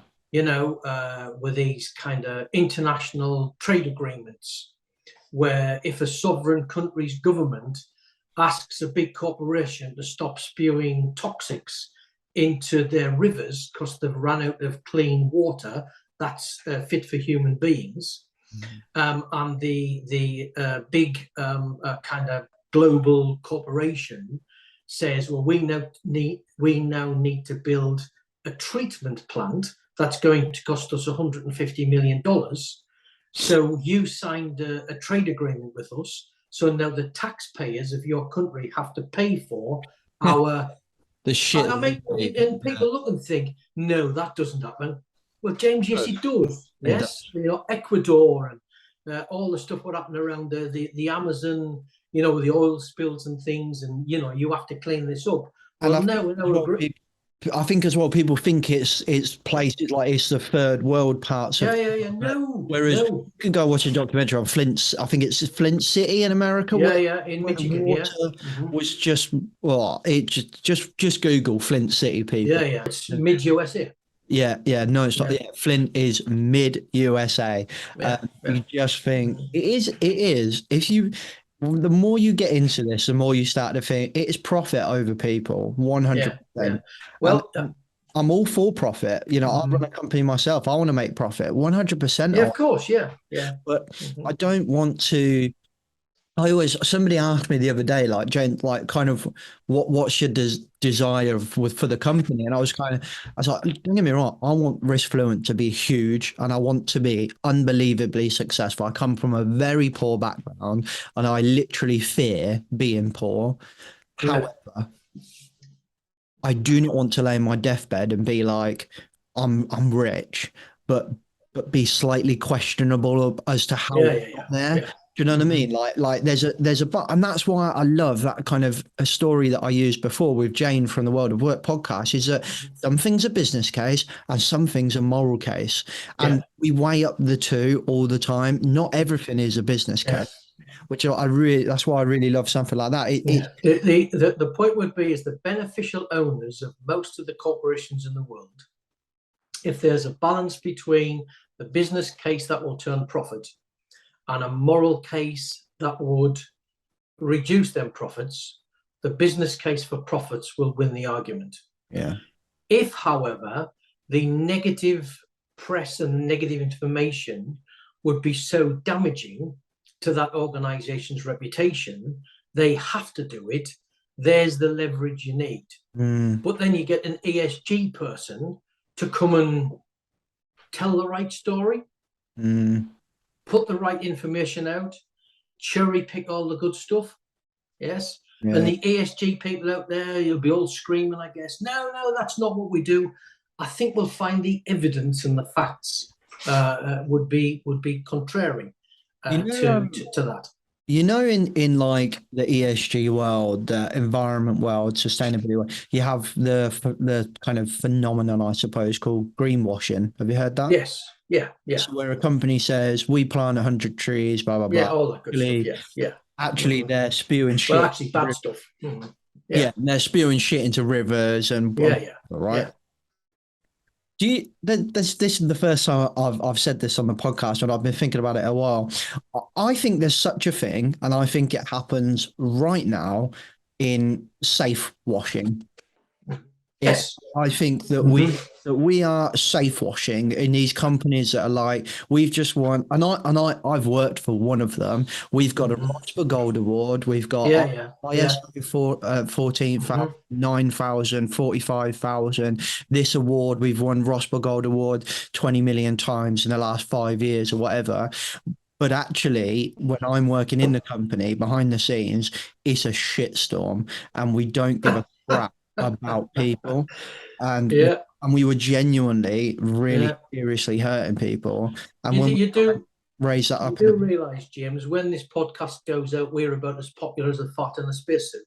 With these kind of international trade agreements, where if a sovereign country's government asks a big corporation to stop spewing toxics into their rivers because they've run out of clean water that's fit for human beings, and the big kind of global corporation says, well, we now need to build a treatment plant that's going to cost us $150 million. So you signed a trade agreement with us. So now the taxpayers of your country have to pay for our the shit. And people look and think, no, that doesn't happen. Well, James, yes, it does. Yes, Ecuador and all the stuff what happened around the Amazon, with the oil spills and things, and you have to clean this up. Well, I think as well, people think it's places like it's the third world parts. No. Whereas you can go watch a documentary on Flint. I think it's Flint City in America. In Michigan. Was just just Google Flint City, people. It's mid USA. No, it's not. Yeah, Flint is mid USA. You just think it is. If you, the more you get into this, the more you start to think it is profit over people, 100%. Well, I'm all for profit. I run a company myself. I want to make profit, 100%. Yeah, of course. Yeah. But I don't want to. Somebody asked me the other day, like, Jane, like, kind of what's your desire for the company? And I was like, don't get me wrong, I want Riskfluent to be huge and I want to be unbelievably successful. I come from a very poor background and I literally fear being poor. However, I do not want to lay in my deathbed and be like, I'm rich, but be slightly questionable as to how I got there. Do you know what I mean? Like there's a and that's why I love that kind of a story that I used before with Jane from the World of Work podcast, is that some things are business case and some things are moral case. And we weigh up the two all the time. Not everything is a business case, which that's why I really love something like that. The point would be is the beneficial owners of most of the corporations in the world, if there's a balance between the business case that will turn profit and a moral case that would reduce them profits, the business case for profits will win the argument. If, however, the negative press and negative information would be so damaging to that organization's reputation, they have to do it. There's the leverage you need. But then you get an ESG person to come and tell the right story, put the right information out, cherry pick all the good stuff. Yes. And the ESG people out there, you'll be all screaming, I guess, no, that's not what we do. I think we'll find the evidence and the facts would be contrary to that. In like the ESG world, the environment world, sustainability world, you have the kind of phenomenon, I suppose, called greenwashing. Have you heard that? Yes. Yeah. So where a company says we plant 100 trees, blah blah blah. Yeah, all that good stuff. Actually, they're spewing shit. Well, actually, bad stuff. And they're spewing shit into rivers and right. This is the first time I've said this on the podcast, and I've been thinking about it a while. I think there's such a thing, and I think it happens right now in safe washing. Yes. I think that Mhm. we are safe washing in these companies that are like, we've just won, and I've worked for one of them. We've got a Mhm. ROSPA Gold Award. We've got Yeah, yeah, yeah. ISO 14,000, Mhm. 9,000, 45,000. This award, we've won ROSPA Gold Award 20 million times in the last 5 years or whatever. But actually, when I'm working in the company behind the scenes, it's a shitstorm, and we don't give a crap about people, and Yeah, and we were genuinely really yeah. seriously hurting people. And when we You do raise that you up in do the, realise, James, when this podcast goes out, we're about as popular as a fart in a spacesuit.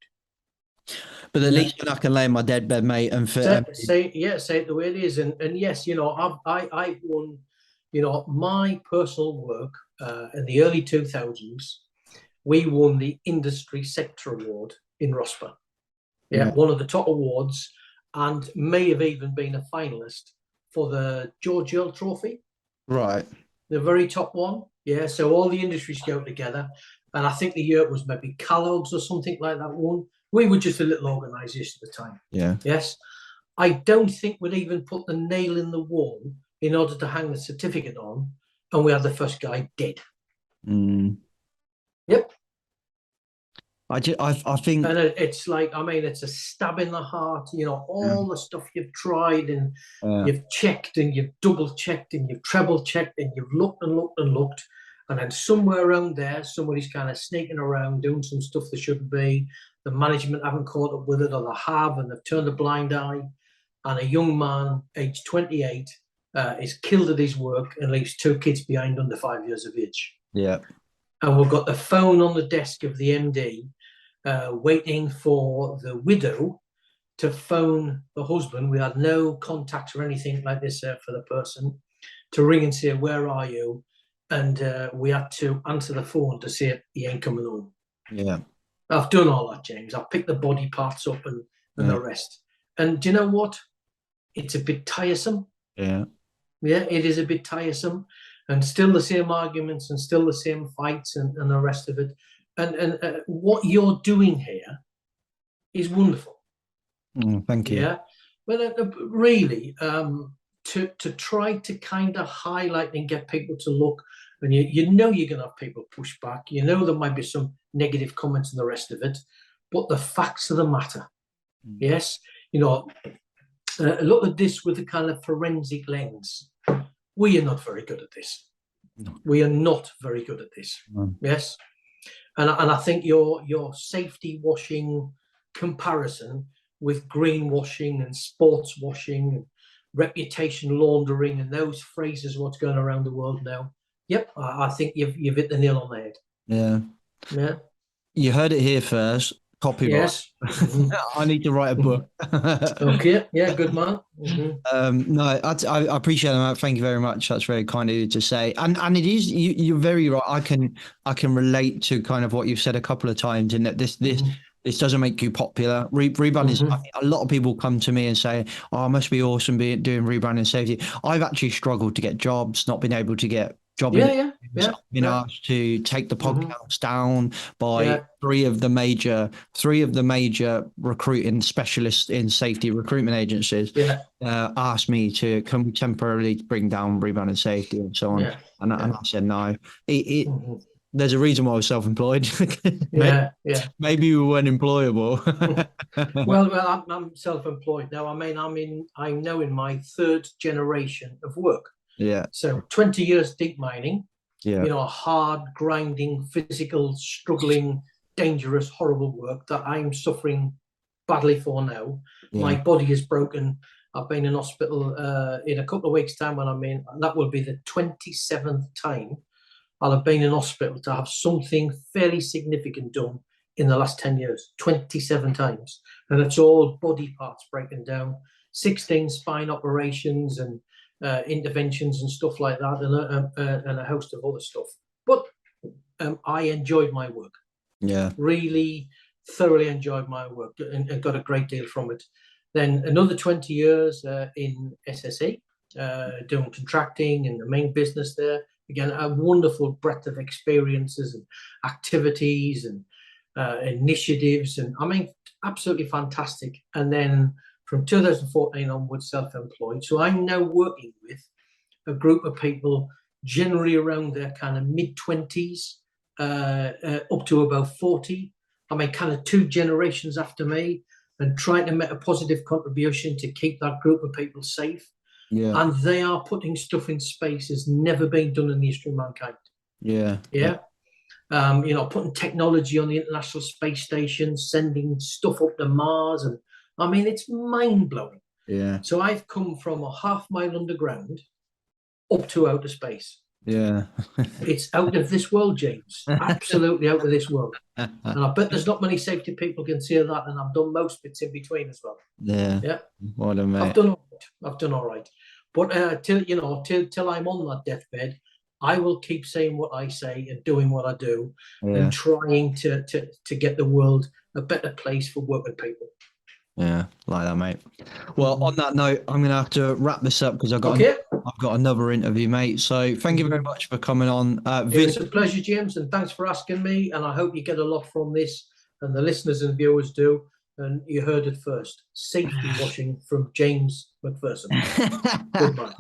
but at Yeah. least when I can lay in my deadbed, mate, and fit. Say it the way it is, and yes, I've won, my personal work in the early 2000s. We won the Industry Sector Award in ROSPA. Yeah, Yeah, one of the top awards, and may have even been a finalist for the George Earl Trophy, right. the very top one. Yeah, so all the industries go together, and I think the year it was maybe Callows or something like that one. We were just a little organisation at the time. Yeah. Yes, I don't think we'd even put the nail in the wall in order to hang the certificate on, and we had the first guy dead. Mm. Yep. I think. And it's like, I mean, it's a stab in the heart, all the stuff you've tried and you've checked and you've double checked and you've treble checked and you've looked and looked and looked. And then somewhere around there, somebody's kind of sneaking around doing some stuff they shouldn't be. The management haven't caught up with it, or they have, and they've turned a blind eye. And a young man, aged 28, is killed at his work and leaves two kids behind under 5 years of age. Yeah. And we've got the phone on the desk of the MD, waiting for the widow to phone the husband. We had no contacts or anything like this for the person to ring and say, "Where are you?" And we had to answer the phone to say he ain't coming home. Yeah. I've done all that, James. I've picked the body parts up and the rest. And do you know what? It's a bit tiresome. Yeah. Yeah, it is a bit tiresome, and still the same arguments and still the same fights and the rest of it. And what you're doing here is wonderful. Thank you. Yeah, but really, to try to kind of highlight and get people to look, and you're going to have people push back. There might be some negative comments and the rest of it, but the facts of the matter. Yes, look at this with a kind of forensic lens. We are not very good at this. No. We are not very good at this. No. Yes. And I think your safety washing comparison with greenwashing and sports washing and reputation laundering and those phrases, what's going around the world now. Yep, I think you've hit the nail on the head. Yeah. Yeah. You heard it here first. Copyright. Yes. Mm-hmm. I need to write a book. Okay. Yeah. Good man. Mm-hmm. No, I appreciate that. Thank you very much. That's very kind of you to say. And it is you're very right. I can relate to kind of what you've said a couple of times in that this doesn't make you popular. Rebranding is, a lot of people come to me and say, "Oh, it must be awesome doing rebranding safety." I've actually struggled to get jobs, not been able to get job. Yeah. I've been asked to take the podcast down by three of the major recruiting specialists in safety recruitment agencies. Asked me to can we temporarily bring down rebranding safety and so on, and I said no. There's a reason why I was self-employed. Maybe we weren't employable. well, I'm self-employed now. I mean, I'm now in my third generation of work. Yeah. So 20 years deep mining. Yeah. Hard, grinding, physical, struggling, dangerous, horrible work that I'm suffering badly for now. Yeah. My body is broken. I've been in hospital in a couple of weeks' time that will be the 27th time I'll have been in hospital to have something fairly significant done in the last 10 years, 27 times. And it's all body parts breaking down, 16 spine operations and interventions and stuff like that, and a host of other stuff. But I enjoyed my work. Yeah. Really thoroughly enjoyed my work and got a great deal from it. Then another 20 years in SSE, doing contracting and the main business there. Again, a wonderful breadth of experiences and activities and initiatives, and I mean, absolutely fantastic. And then from 2014 onwards, self-employed. So I'm now working with a group of people generally around their kind of mid-20s, up to about 40. I mean, kind of 2 generations after me, and trying to make a positive contribution to keep that group of people safe. Yeah. And they are putting stuff in space that's never been done in the history of mankind. Yeah. Putting technology on the International Space Station, sending stuff up to Mars. And I mean, it's mind-blowing. Yeah. So I've come from a half-mile underground up to outer space. Yeah. It's out of this world, James. Absolutely out of this world. And I bet there's not many safety people can say that, and I've done most bits in between as well. Yeah. What a mate. I've done all right. But till I'm on that deathbed, I will keep saying what I say and doing what I do, and trying to get the world a better place for working people. Yeah, like that, mate. Well, on that note, I'm gonna have to wrap this up because I've got another interview, mate. So thank you very much for coming on. It's a pleasure, James, and thanks for asking me. And I hope you get a lot from this, and the listeners and viewers do. And you heard it first. Safety washing from James MacPherson. Goodbye.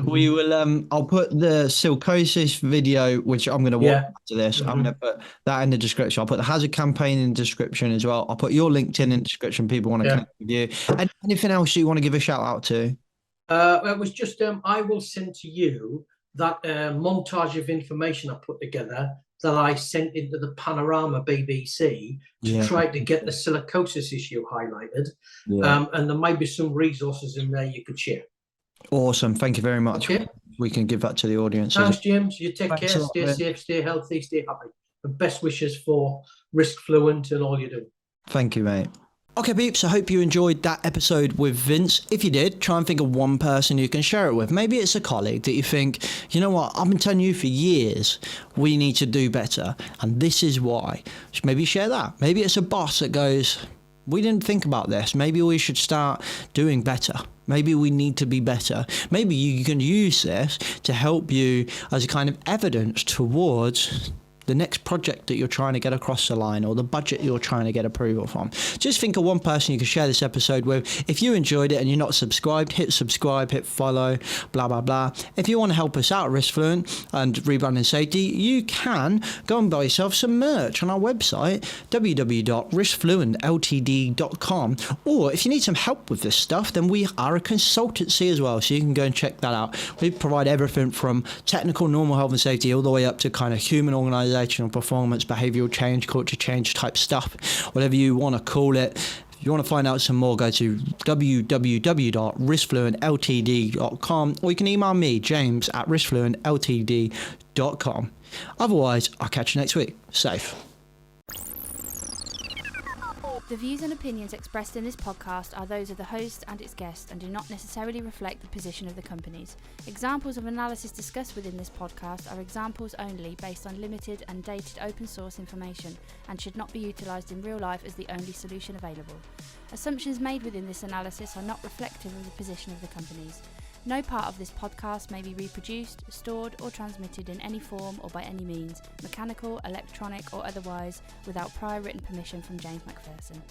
We will I'll put the silicosis video, which I'm going to watch after this. I'm going to put that in the description. I'll put the hazard campaign in the description as well. I'll put your LinkedIn in the description. People want to connect with you. And anything else you want to give a shout out to? It was just I will send to you that montage of information I put together that I sent into the Panorama BBC to try to get the silicosis issue highlighted. And there might be some resources in there you could share. Awesome. Thank you very much. Okay. We can give that to the audience. Thanks, James. You take care. Stay safe, stay healthy, stay happy. And best wishes for Risk Fluent and all you do. Thank you, mate. Okay, peeps, I hope you enjoyed that episode with Vince. If you did, try and think of one person you can share it with. Maybe it's a colleague that you think, you know what, I've been telling you for years, we need to do better. And this is why. Maybe share that. Maybe it's a boss that goes, we didn't think about this. Maybe we should start doing better. Maybe we need to be better. Maybe you can use this to help you as a kind of evidence towards the next project that you're trying to get across the line, or the budget you're trying to get approval from. Just think of one person you can share this episode with. If you enjoyed it and you're not subscribed, hit subscribe, hit follow, blah, blah, blah. If you want to help us out, Risk Fluent and Rebranding Safety, you can go and buy yourself some merch on our website, www.riskfluentltd.com. Or if you need some help with this stuff, then we are a consultancy as well, so you can go and check that out. We provide everything from technical, normal health and safety, all the way up to kind of human organization, performance, behavioral change, culture change type stuff, whatever you want to call it. If you want to find out some more, go to www.riskfluentltd.com, or you can email me, James, at riskfluentltd.com. Otherwise, I'll catch you next week. Safe. The views and opinions expressed in this podcast are those of the host and its guests and do not necessarily reflect the position of the companies. Examples of analysis discussed within this podcast are examples only based on limited and dated open source information and should not be utilised in real life as the only solution available. Assumptions made within this analysis are not reflective of the position of the companies. No part of this podcast may be reproduced, stored or transmitted in any form or by any means, mechanical, electronic or otherwise, without prior written permission from James MacPherson.